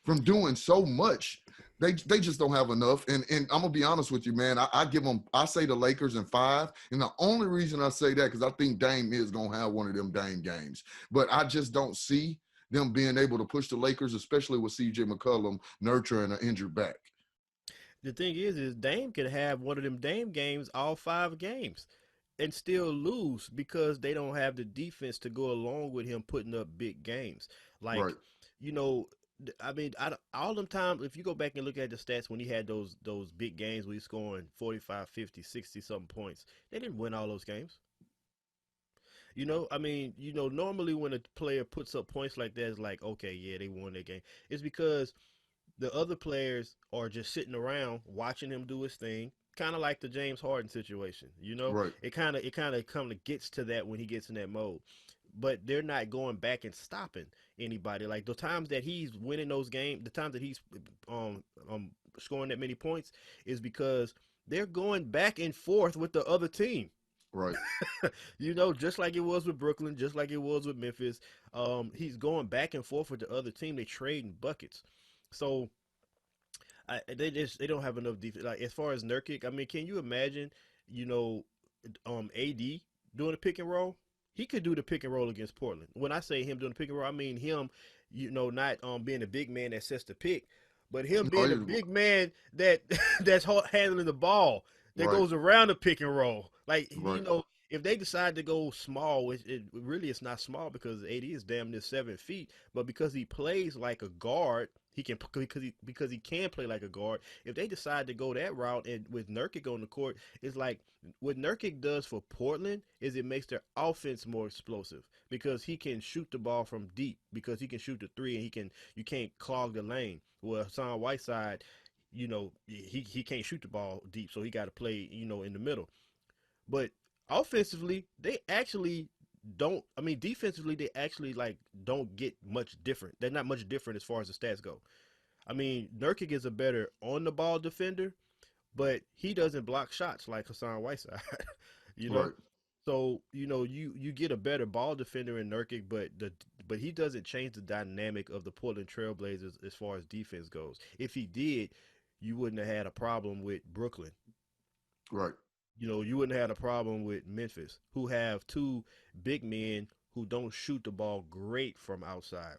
from doing so much. They just don't have enough. And I'm gonna be honest with you, man. I say the Lakers in 5, and the only reason I say that because I think Dame is gonna have one of them Dame games, but I just don't see them being able to push the Lakers, especially with C.J. McCollum nurturing an injured back. The thing is Dame could have one of them Dame games all 5 games and still lose because they don't have the defense to go along with him putting up big games. Right. Like, you know, I mean, all them times, if you go back and look at the stats when he had those big games where he's scoring 45, 50, 60 something points, they didn't win all those games. I mean, normally when a player puts up points like that, it's like, okay, yeah, they won that game. It's because the other players are just sitting around watching him do his thing, kind of like the James Harden situation. Right. It kind of gets to that when he gets in that mode. But they're not going back and stopping anybody. Like the times that he's winning those games, the times that he's um scoring that many points is because they're going back and forth with the other team. Right. Just like it was with Brooklyn, just like it was with Memphis. He's going back and forth with the other team. They trading buckets. So they don't have enough defense. Like as far as Nurkic, I mean, can you imagine, you know, AD doing the pick and roll, he could do the pick and roll against Portland. When I say him doing the pick and roll, I mean him, not being a big man that sets the pick, but him Oh, being a big man that that's handling the ball that right, goes around the pick and roll. Like right, if they decide to go small, it's not small because AD is damn near 7 feet, but because he plays like a guard, he can because he can play like a guard. If they decide to go that route and with Nurkic on the court, it's like what Nurkic does for Portland is it makes their offense more explosive because he can shoot the ball from deep because he can shoot the three and you can't clog the lane. Well, Hassan Whiteside, he can't shoot the ball deep, so he got to play in the middle. But offensively, they actually don't. I mean, defensively, they actually like don't get much different. They're not much different as far as the stats go. I mean, Nurkic is a better on the ball defender, but he doesn't block shots like Hassan Whiteside. you know, right, so you get a better ball defender in Nurkic, but he doesn't change the dynamic of the Portland Trailblazers as far as defense goes. If he did, you wouldn't have had a problem with Brooklyn. right. You wouldn't have had a problem with Memphis, who have two big men who don't shoot the ball great from outside.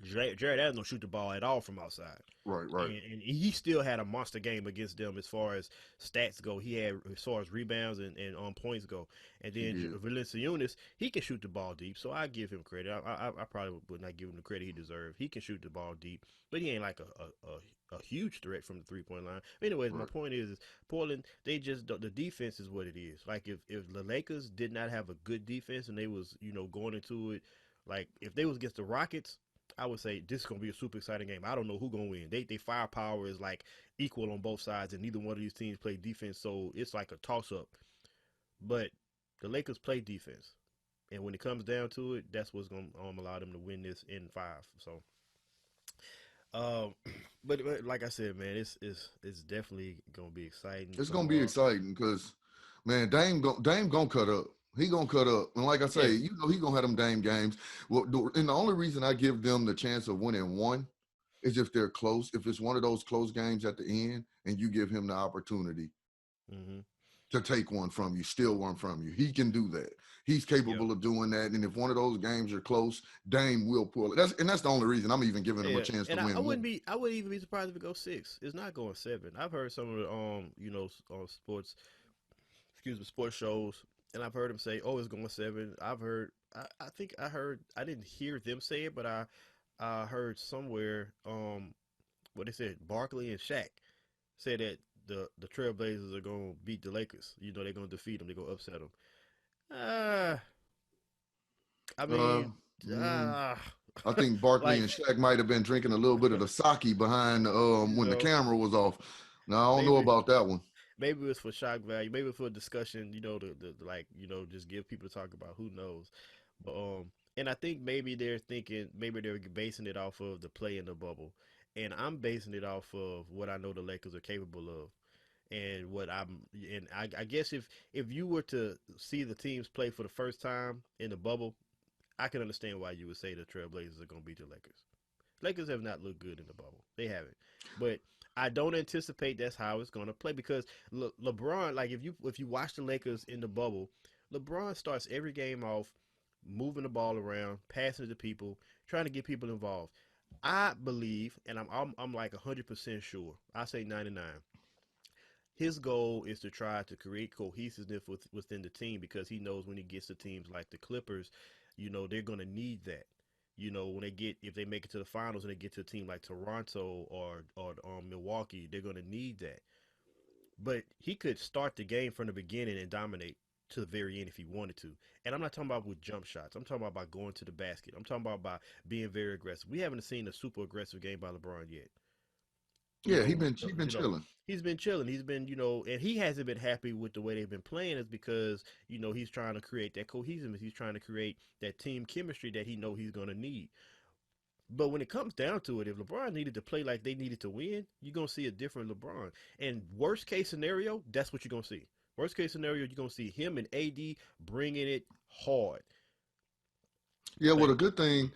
Jared Allen don't shoot the ball at all from outside. Right, right. And he still had a monster game against them as far as stats go. He had as far as rebounds and on points go. And He then did. Valanciunas, he can shoot the ball deep, so I give him credit. I probably would not give him the credit he deserved. He can shoot the ball deep, but he ain't like a huge threat from the 3-point line. Anyways, my Right. point is Portland, they just the defense is what it is. Like if the Lakers did not have a good defense and they was going into it, like if they was against the Rockets, I would say this is gonna be a super exciting game. I don't know who gonna win. They firepower is like equal on both sides, and neither one of these teams play defense, so it's like a toss up. But the Lakers play defense, and when it comes down to it, that's what's gonna allow them to win this in 5. So, um, but like I said, man, it's definitely gonna be exciting. It's So, gonna be exciting because, man, Dame gonna cut up. He gonna cut up, and like I say, yeah, he gonna have them Dame games. Well, and the only reason I give them the chance of winning one is if they're close. If it's one of those close games at the end, and you give him the opportunity mm-hmm, to take one from you, steal one from you, he can do that. He's yeah. capable of doing that. And if one of those games are close, Dame will pull it. That's the only reason I'm even giving him a Yeah, chance to and I win one. wouldn't even be surprised if it goes 6. It's not going 7. I've heard some of the sports, excuse me, sports shows, and I've heard them say, "Oh, it's going 7." I think I heard, I didn't hear them say it, but I heard somewhere, what they said, Barkley and Shaq said that the Trailblazers are going to beat the Lakers. They're going to defeat them. They're going to upset them. Uh, I Uh, mean, mm, uh, I think Barkley like and Shaq might have been drinking a little bit of the sake behind you when the know, camera was off. Now I don't know maybe about that one. maybe it's for shock value, maybe for discussion, to like, just give people to talk about. Who knows? But and I think maybe they're basing it off of the play in the bubble, and I'm basing it off of what I know the Lakers are capable of, and I guess if you were to see the teams play for the first time in the bubble, I can understand why you would say the Trailblazers are going to beat the Lakers. Lakers have not looked good in the bubble. They haven't. But I don't anticipate that's how it's going to play because LeBron, like if you watch the Lakers in the bubble, LeBron starts every game off moving the ball around, passing it to people, trying to get people involved. I believe, and I'm like 100% sure. I say 99. His goal is to try to create cohesiveness within the team because he knows when he gets to teams like the Clippers, they're going to need that. When if they make it to the finals and they get to a team like Toronto or Milwaukee, they're going to need that. But he could start the game from the beginning and dominate to the very end if he wanted to. And I'm not talking about with jump shots. I'm talking about by going to the basket. I'm talking about by being very aggressive. We haven't seen a super aggressive game by LeBron yet. you Yeah, he know, been so, he been chilling. he's been chilling. He's been, and he hasn't been happy with the way they've been playing is because, he's trying to create that cohesiveness. He's trying to create that team chemistry that he know he's going to need. But when it comes down to it, if LeBron needed to play like they needed to win, you're going to see a different LeBron. And worst case scenario, that's what you're going to see. Worst case scenario, you're going to see him and AD bringing it hard. Yeah, well, Like, the good thing,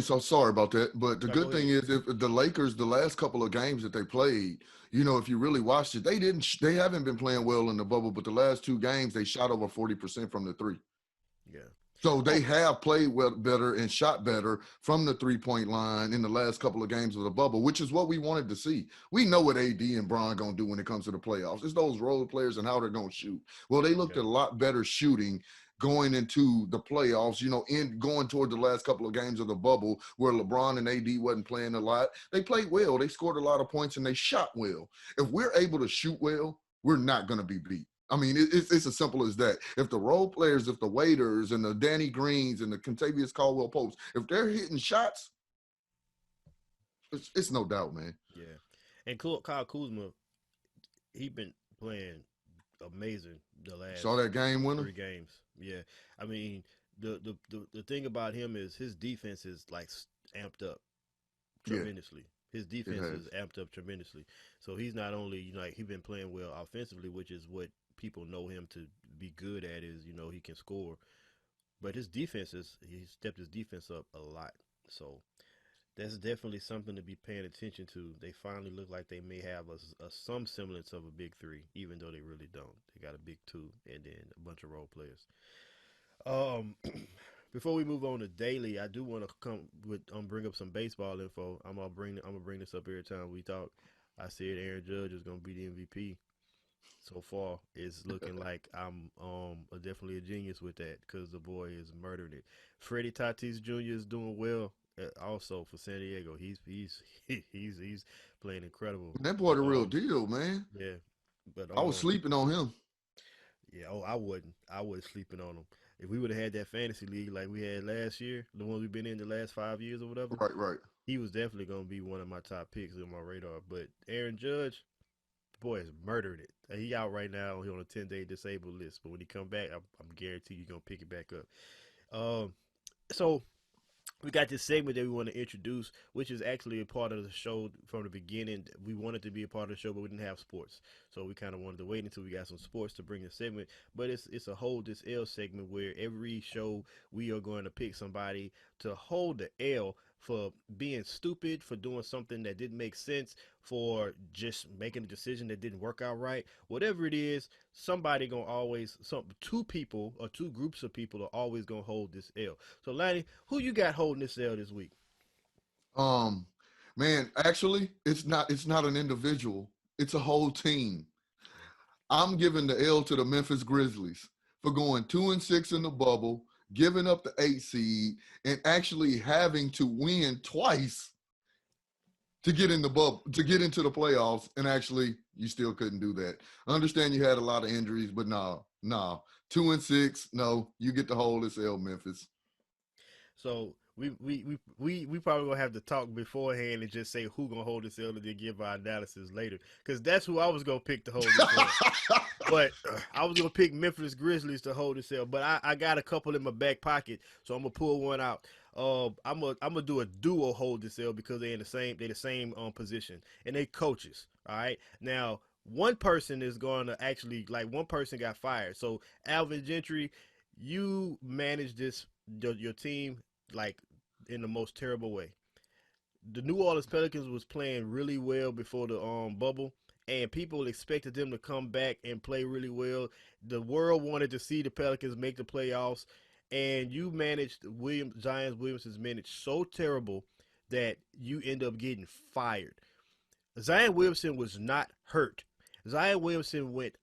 so sorry about that, but the now go good thing ahead. is if the Lakers, the last couple of games that they played, if you really watched it, they haven't been playing well in the bubble, but the last two games they shot over 40% from the three. Yeah. So they Oh, have played well, better and shot better from the 3-point line in the last couple of games of the bubble, which is what we wanted to see. We know what AD and Bron gonna do when it comes to the playoffs. It's those role players and how they're gonna shoot. Well, they looked yeah. a lot better shooting going into the playoffs, in going toward the last couple of games of the bubble where LeBron and AD wasn't playing a lot. They played well. They scored a lot of points and they shot well. If we're able to shoot well, we're not going to be beat. I mean, it's as simple as that. If the role players, if the waiters and the Danny Greens and the Contavious Caldwell Popes, if they're hitting shots, it's no doubt, man. Yeah. And Kyle Kuzma, he been playing amazing the Saw last that game winner? 3 games. Yeah. I mean, the thing about him is his defense is like amped up Yeah, tremendously. His it defense has. is amped up tremendously. So he's not only, like, he's been playing well offensively, which is what people know him to be good at, is, he can score. But he stepped his defense up a lot. So that's definitely something to be paying attention to. They finally look like they may have some semblance of a big three, even though they really don't. They got a big two and then a bunch of role players. Um, before we move on to daily, I do want to bring up some baseball info. I'm gonna bring this up every time we talk. I said Aaron Judge is gonna be the MVP. So far, it's looking like I'm definitely a genius with that because the boy is murdering it. Freddie Tatis Jr. is doing well also for San Diego. He's playing incredible. That boy But the real deal, man. yeah, but I was sleeping on him. yeah, oh, I wouldn't. I wasn't sleeping on him. If we would have had that fantasy league like we had last year, the one we've been in the last 5 years or whatever, Right, right. he was definitely going to be one of my top picks on my radar. But Aaron Judge, the boy has murdered it. He out right now. He on a 10-day disabled list. But when he come back, I'm guaranteed he's going to pick it back up. Um, so we got this segment that we want to introduce, which is actually a part of the show from the beginning. We wanted to be a part of the show, but we didn't have sports, so we kind of wanted to wait until we got some sports to bring the segment. But it's a hold this L segment where every show we are going to pick somebody to hold the L for being stupid, for doing something that didn't make sense, for just making a decision that didn't work out right. Whatever it is, somebody gonna always two people or two groups of people are always gonna hold this L. So Lanny, who you got holding this L this week? Um, Man, actually, it's not an individual. It's a whole team. I'm giving the L to the Memphis Grizzlies for going 2-6 in the bubble, giving up the 8 seed, and actually having to win twice to get in the bubble, to get into the playoffs, and actually you still couldn't do that. I understand you had a lot of injuries, but nah. 2-6, no, you get the whole this L, Memphis. So we probably gonna have to talk beforehand and just say who gonna hold this L and then give our analysis later, because that's who I was gonna pick to hold this L. But I was gonna pick Memphis Grizzlies to hold this L, but I got a couple in my back pocket, so I'm gonna pull one out. I'm gonna do a duo hold this L because they're the same position and they coaches. All right, now one person is going to actually, like, one person got fired. So Alvin Gentry, you manage your team like in the most terrible way. The New Orleans Pelicans was playing really well before the bubble, and people expected them to come back and play really well. The world wanted to see the Pelicans make the playoffs, and you managed Williamson's minutes so terrible that you end up getting fired. Zion Williamson was not hurt. Zion Williamson went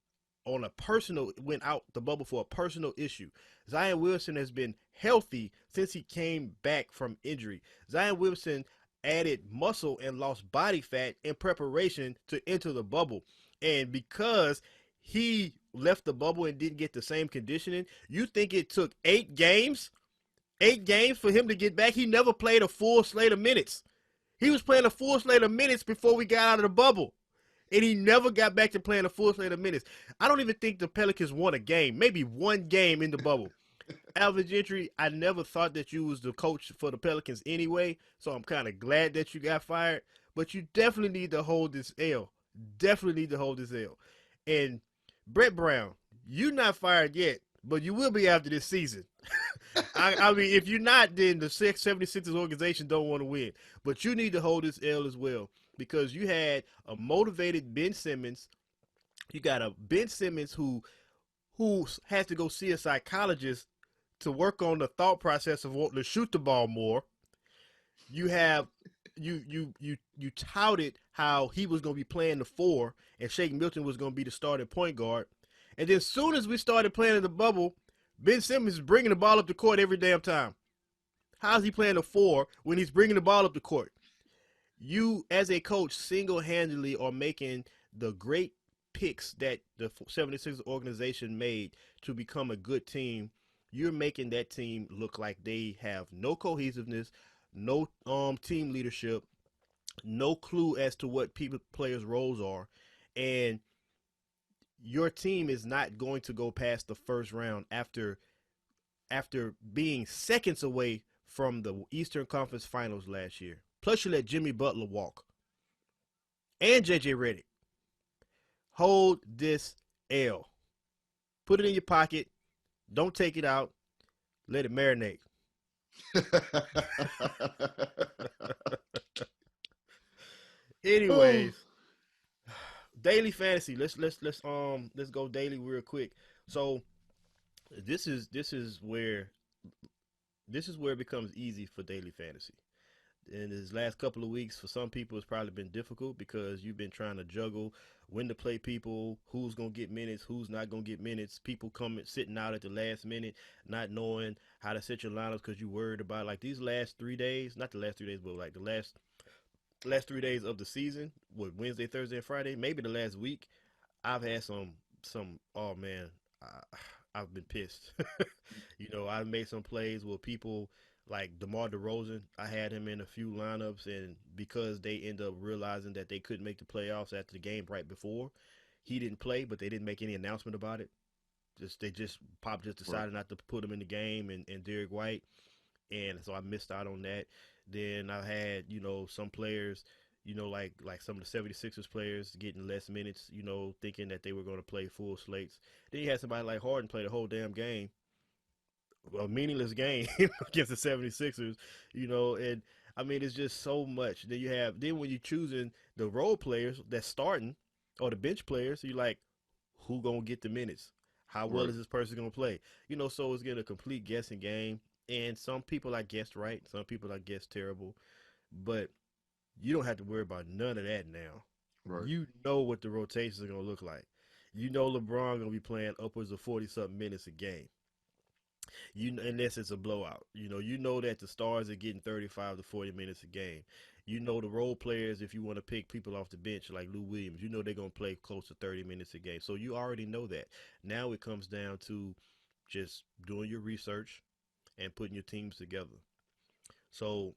out the bubble for a personal issue. Zion Williamson has been healthy since he came back from injury. Zion Williamson added muscle and lost body fat in preparation to enter the bubble. And because he left the bubble and didn't get the same conditioning, you think it took 8 games? 8 games for him to get back? He never played a full slate of minutes. He was playing a full slate of minutes before we got out of the bubble. And he never got back to playing a full slate of minutes. I don't even think the Pelicans won a game, maybe one game in the bubble. Alvin Gentry, I never thought that you was the coach for the Pelicans anyway, so I'm kind of glad that you got fired. But you definitely need to hold this L. Definitely need to hold this L. And Brett Brown, you not fired yet, but you will be after this season. I mean, if you're not, then the 76ers organization don't want to win. But you need to hold this L as well because you had a motivated Ben Simmons. You got a Ben Simmons who has to go see a psychologist to work on the thought process of wanting to shoot the ball more. You have you touted how he was going to be playing the four and Shake Milton was going to be the starting point guard. And then as soon as we started playing in the bubble, Ben Simmons is bringing the ball up the court every damn time. How's he playing the four when he's bringing the ball up the court? You, as a coach, single-handedly are making the great picks that the 76ers organization made to become a good team. You're making that team look like they have no cohesiveness, no team leadership, no clue as to what players' roles are, and your team is not going to go past the first round after being seconds away from the Eastern Conference Finals last year. Plus, you let Jimmy Butler walk and JJ Redick. Hold this L. Put it in your pocket. Don't take it out. Let it marinate. Anyways, daily fantasy. Let's go daily real quick. So this is where it becomes easy for daily fantasy. In these last couple of weeks, for some people, it's probably been difficult because you've been trying to juggle when to play people, who's going to get minutes, who's not going to get minutes, people coming, sitting out at the last minute, not knowing how to set your lineups because you're worried about, like, these last 3 days, not the last 3 days, but like the last 3 days of the season, what, Wednesday, Thursday, and Friday, maybe the last week, I've had some, oh man, I've been pissed. I've made some plays where people, like DeMar DeRozan, I had him in a few lineups, and because they end up realizing that they couldn't make the playoffs after the game right before, he didn't play, but they didn't make any announcement about it. Pop just decided not to put him in the game, and Derek White, and so I missed out on that. Then I had, some players, like some of the 76ers players getting less minutes, thinking that they were going to play full slates. Then you had somebody like Harden play the whole damn game, a meaningless game against the 76ers, and I mean, it's just so much. Then when you're choosing the role players that's starting or the bench players, you're like, who going to get the minutes? How well is this person going to play? So it's getting a complete guessing game. And some people I guessed right, some people I guessed terrible, but you don't have to worry about none of that now. Right. You know what the rotations are going to look like. LeBron going to be playing upwards of 40-something minutes a game. Unless it's a blowout. You know that the stars are getting 35 to 40 minutes a game. The role players, if you want to pick people off the bench like Lou Williams, they're going to play close to 30 minutes a game. So you already know that. Now it comes down to just doing your research and putting your teams together. So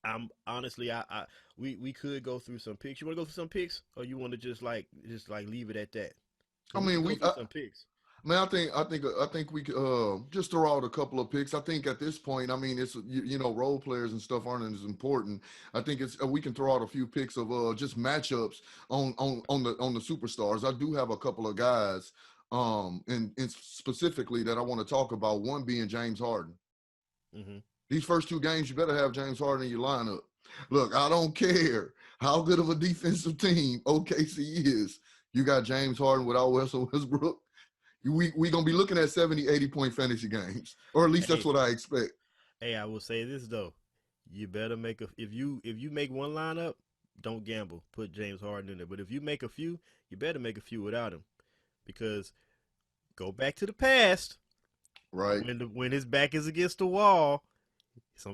I'm honestly, we could go through some picks. You want to go through some picks, or you want to just leave it at that? I mean, we go through some picks. Man, I think we could just throw out a couple of picks. I think at this point, I mean, it's role players and stuff aren't as important. I think it's we can throw out a few picks of just matchups on the superstars. I do have a couple of guys and specifically that I want to talk about. One being James Harden. Mm-hmm. These first 2 games, you better have James Harden in your lineup. Look, I don't care how good of a defensive team OKC is. You got James Harden without Russell Westbrook. We going to be looking at 70, 80-point fantasy games, or at least that's what I expect. Hey, I will say this, though. You better make if you make one lineup, don't gamble. Put James Harden in there. But if you make a few, you better make a few without him. Because go back to the past. Right. When his back is against the wall,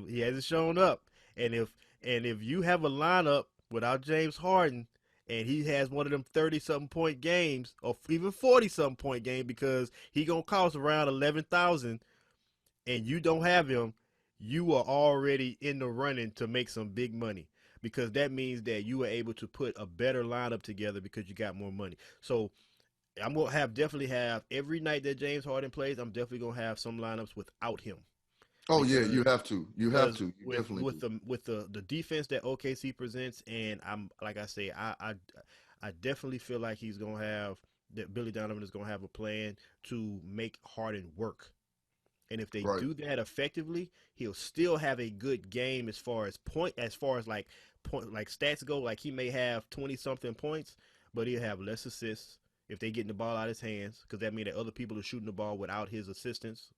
he hasn't shown up. And if you have a lineup without James Harden, and he has one of them 30-something point games, or even 40-something point game, because he gonna cost around 11,000, and you don't have him, you are already in the running to make some big money, because that means that you are able to put a better lineup together because you got more money. So I'm gonna definitely have every night that James Harden plays, I'm definitely gonna have some lineups without him. Oh yeah, you have to. You have to. You definitely with the defense that OKC presents, and I'm like I say, I definitely feel like he's gonna have that Billy Donovan is going to have a plan to make Harden work. And if they Right. do that effectively, he'll still have a good game as far as like like stats go. Like he may have 20 something points, but he'll have less assists if they getting the ball out of his hands, because that means that other people are shooting the ball without his assistance,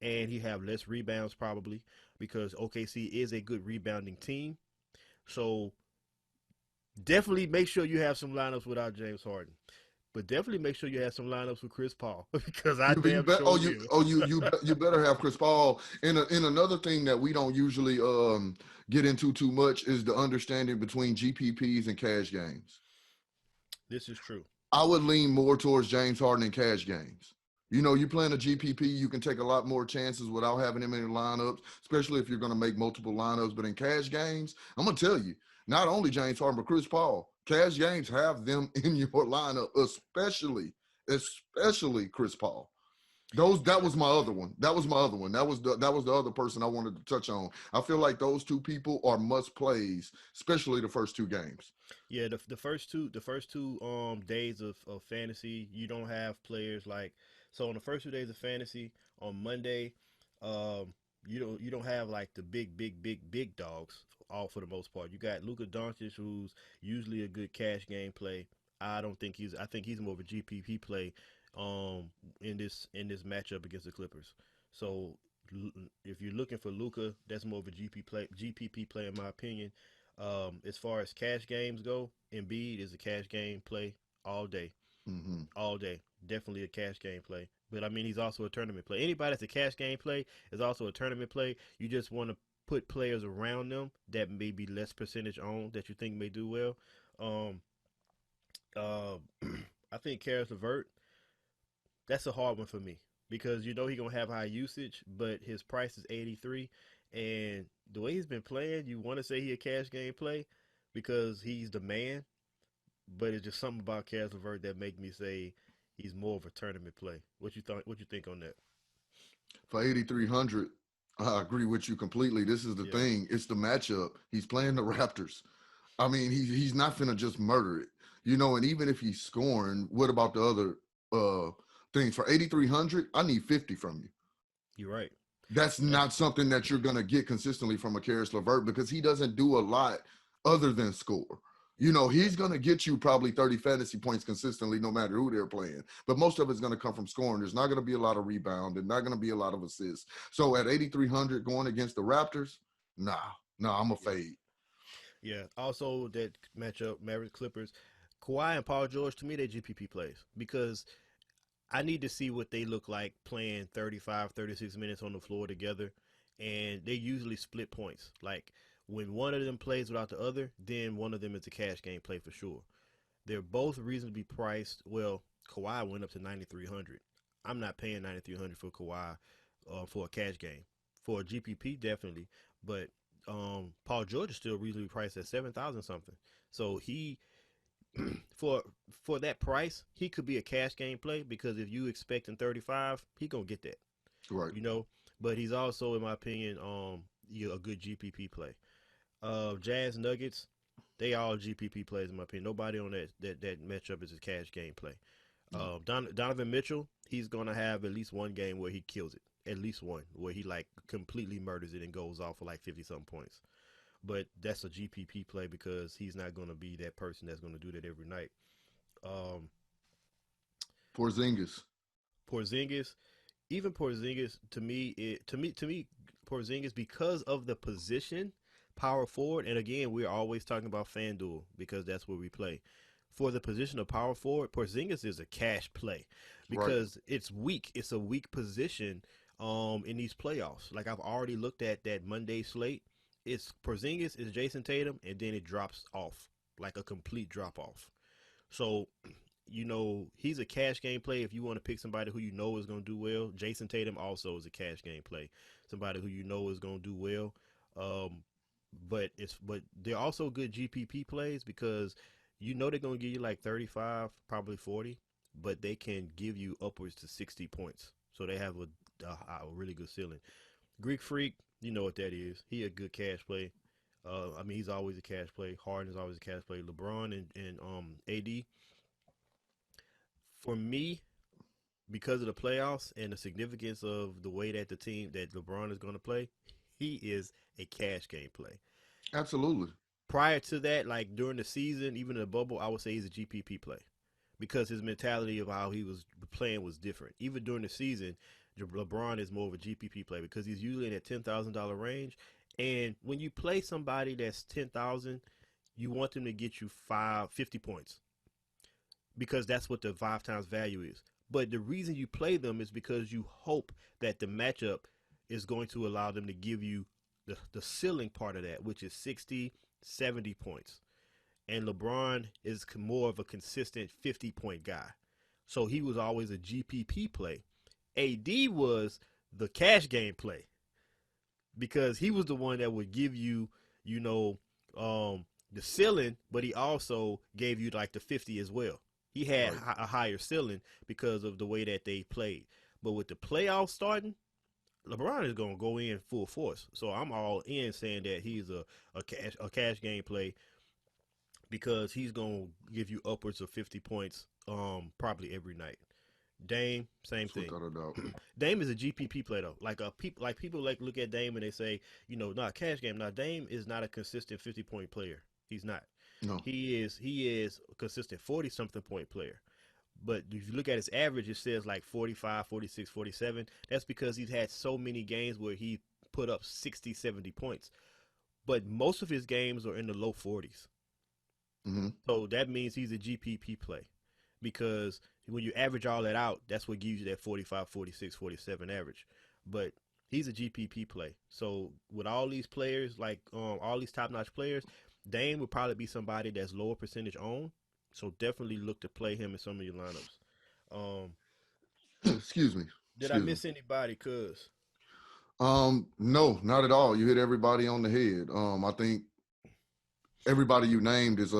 and he have less rebounds probably because OKC is a good rebounding team. So definitely make sure you have some lineups without James Harden. But definitely make sure you have some lineups with Chris Paul because I You damn bet. sure will. You better have Chris Paul. And another thing that we don't usually get into too much is the understanding between GPPs and cash games. This is true. I would lean more towards James Harden in cash games. You know, you're playing a GPP, you can take a lot more chances without having him in lineups, especially if you're going to make multiple lineups. But in cash games, I'm going to tell you, not only James Harden, but Chris Paul. Cash games have them in your lineup, especially Chris Paul. That Yeah, was my other one. That was my other one. That was the other person I wanted to touch on. I feel like those two people are must plays, especially the first two games. yeah. The first two days of fantasy, you don't have players like so on the first 2 days of fantasy on Monday, um, you don't have like the big dogs all for the most part. You got Luka Doncic, who's usually a good cash game play. I think he's more of a GPP play um in this matchup against the Clippers. So if you're looking for Luka, that's more of a GPP play in my opinion. As far as cash games go, Embiid is a cash game play all day, Mm-hmm. all day. Definitely a cash game play. But I mean, he's also a tournament play. Anybody that's a cash game play is also a tournament play. You just want to put players around them that may be less percentage owned that you think may do well. Um, uh, I think Karis LeVert, that's a hard one for me because you know he's gonna have high usage, but his price is 83, and the way he's been playing, you want to say he a cash game play because he's the man, but it's just something about Karis LeVert that make me say he's more of a tournament play. What you thought? What you think on that? For 8,300, I agree with you completely. This is the Yeah, thing. It's the matchup. He's playing the Raptors. I mean, he's not finna just murder it, you know. And even if he's scoring, what about the other things? For 8,300, I need 50 from you. you're right. That's That's not something that you're gonna get consistently from a Karis LeVert because he doesn't do a lot other than score. You know, yeah, he's gonna get you probably 30 fantasy points consistently, no matter who they're playing. But most of it's gonna come from scoring. There's not gonna be a lot of rebound. There's not gonna be a lot of assists. So at 8,300 going against the Raptors, nah, I'm a yeah, fade. yeah. Also, that matchup, Mavericks Clippers, Kawhi and Paul George, to me, they GPP plays because I need to see what they look like playing 35, 36 minutes on the floor together. And they usually split points. Like when one of them plays without the other, then one of them is a cash game play for sure. They're both reasonably priced. Well, Kawhi went up to 9,300. I'm not paying 9,300 for Kawhi for a cash game. For a GPP, definitely. But Paul George is still reasonably priced at 7,000 something. So he for for that price, he could be a cash game play because if you expecting 35, he gonna get that, Right. you know. But he's also, in my opinion, a good GPP play. Jazz Nuggets, they all GPP plays in my opinion. Nobody on that matchup is a cash game play. No. Donovan Mitchell, he's gonna have at least one game where he kills it. At least one where he like completely murders it and goes off for like 50 something points. But that's a GPP play because he's not gonna be that person that's gonna do that every night. Um, Porzingis. Porzingis, even Porzingis, to me, Porzingis because of the position, power forward, and again, we're always talking about FanDuel because that's where we play. For the position of power forward, Porzingis is a cash play Right. because it's weak. It's a weak position in these playoffs. Like I've already looked at that Monday slate. It's Porzingis, it's Jason Tatum, and then it drops off like a complete drop off. So he's a cash game play if you want to pick somebody who you know is going to do well. Jason Tatum also is a cash game play, somebody who you know is going to do well. Um, but they're also good GPP plays because they're going to give you like 35, probably 40, but they can give you upwards to 60 points. So they have a really good ceiling. Greek Freak, you know what that is. He a good cash play. I mean, he's always a cash play. Harden is always a cash play. LeBron and AD, For me, because of the playoffs and the significance of the way that the team that LeBron is going to play, he is a cash game play. Absolutely. Prior to that, like during the season, even in the bubble, I would say he's a GPP play because his mentality of how he was playing was different. Even during the season, LeBron is more of a GPP play because he's usually in that $10,000 range. And when you play somebody that's 10,000, you want them to get you 50 points because that's what the 5 times value is. But the reason you play them is because you hope that the matchup is going to allow them to give you the ceiling part of that, which is 60, 70 points. And LeBron is more of a consistent 50-point guy. So he was always a GPP play. AD was the cash game play because he was the one that would give you, the ceiling, but he also gave you like the 50 as well. He had a higher ceiling because of the way that they played. But with the playoffs starting, LeBron is going to go in full force. So I'm all in saying that he's a cash game play because he's going to give you upwards of 50 points probably every night. Dame, same thing. Dame is a GPP play though. People look at Dame and they say, not cash game. Now Dame is not a consistent 50-point player. He's not. No. He is a consistent 40-something point player. But if you look at his average, it says like 45, 46, 47. That's because he's had so many games where he put up 60, 70 points. But most of his games are in the low 40s. Mm-hmm. So that means he's a GPP play. Because when you average all that out, that's what gives you that 45, 46, 47 average. But he's a GPP play. So with all these players, like all these top-notch players, Dame would probably be somebody that's lower percentage owned. So definitely look to play him in some of your lineups. Excuse me. Did I miss anybody, cuz? No, not at all. You hit everybody on the head. I think everybody you named is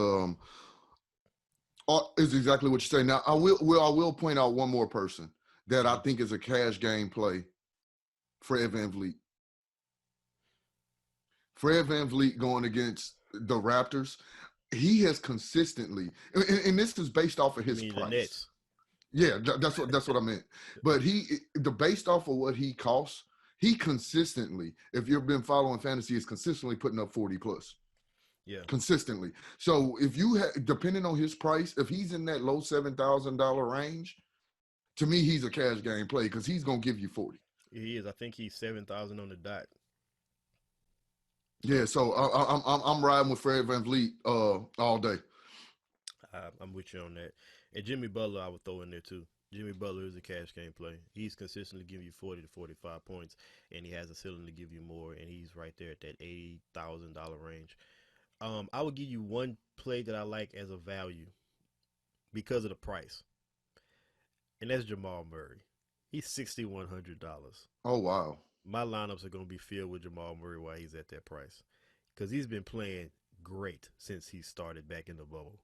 exactly what you say. Now, I will point out one more person that I think is a cash game play. Fred VanVleet. Fred VanVleet going against the Raptors. He has consistently, and this is based off of his price. The Nets. Yeah, that's what I meant. But based off of what he costs, he consistently, if you've been following fantasy, is consistently putting up 40 plus. Yeah. Consistently. So if you depending on his price, if he's in that low $7,000 range, to me he's a cash game play because he's gonna give you 40. He is. I think he's 7,000 on the dot. Yeah, so I'm riding with Fred VanVleet all day. I'm with you on that. And Jimmy Butler, I would throw in there too. Jimmy Butler is a cash game play. He's consistently giving you 40 to 45 points, and he has a ceiling to give you more, and he's right there at that $80,000 range. I would give you one play that I like as a value because of the price, and that's Jamal Murray. He's $6,100. Oh, wow. My lineups are going to be filled with Jamal Murray while he's at that price because he's been playing great since he started back in the bubble.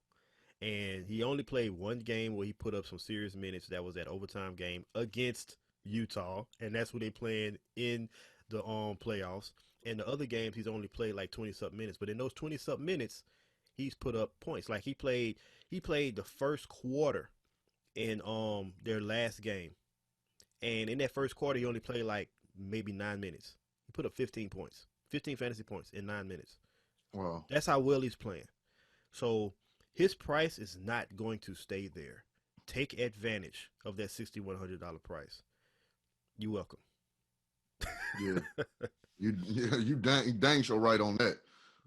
And he only played one game where he put up some serious minutes. That was that overtime game against Utah, and that's what they playing in the playoffs. And the other games, he's only played like 20-something minutes. But in those 20-something minutes, he's put up points. Like he played the first quarter in their last game. And in that first quarter, he only played like maybe 9 minutes. He put up 15 points, 15 fantasy points in 9 minutes. Wow. That's how well he's playing. So his price is not going to stay there. Take advantage of that $6,100 price. You're welcome. Yeah. You dang sure right on that.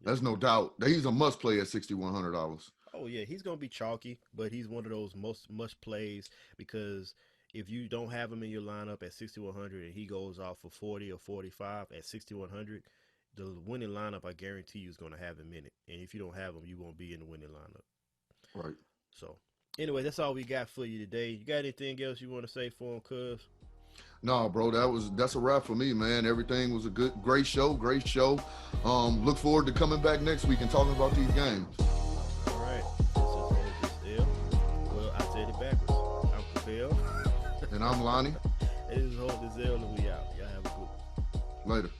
There's no doubt. He's a must play at $6,100. Oh yeah, he's gonna be chalky, but he's one of those must plays because if you don't have him in your lineup at 6,100 and he goes off for 40 or 45 at 6,100, the winning lineup I guarantee you is gonna have him in it. And if you don't have him, you won't be in the winning lineup. Right. So anyway, that's all we got for you today. You got anything else you want to say for him, cuz? No, bro, that's a wrap for me, man. Everything was a great show. Look forward to coming back next week and talking about these games. All right. This is L. Well, I said it backwards. I'm Phil. And I'm Lonnie. This is Hold This L, and we out. Y'all have a good one. Later.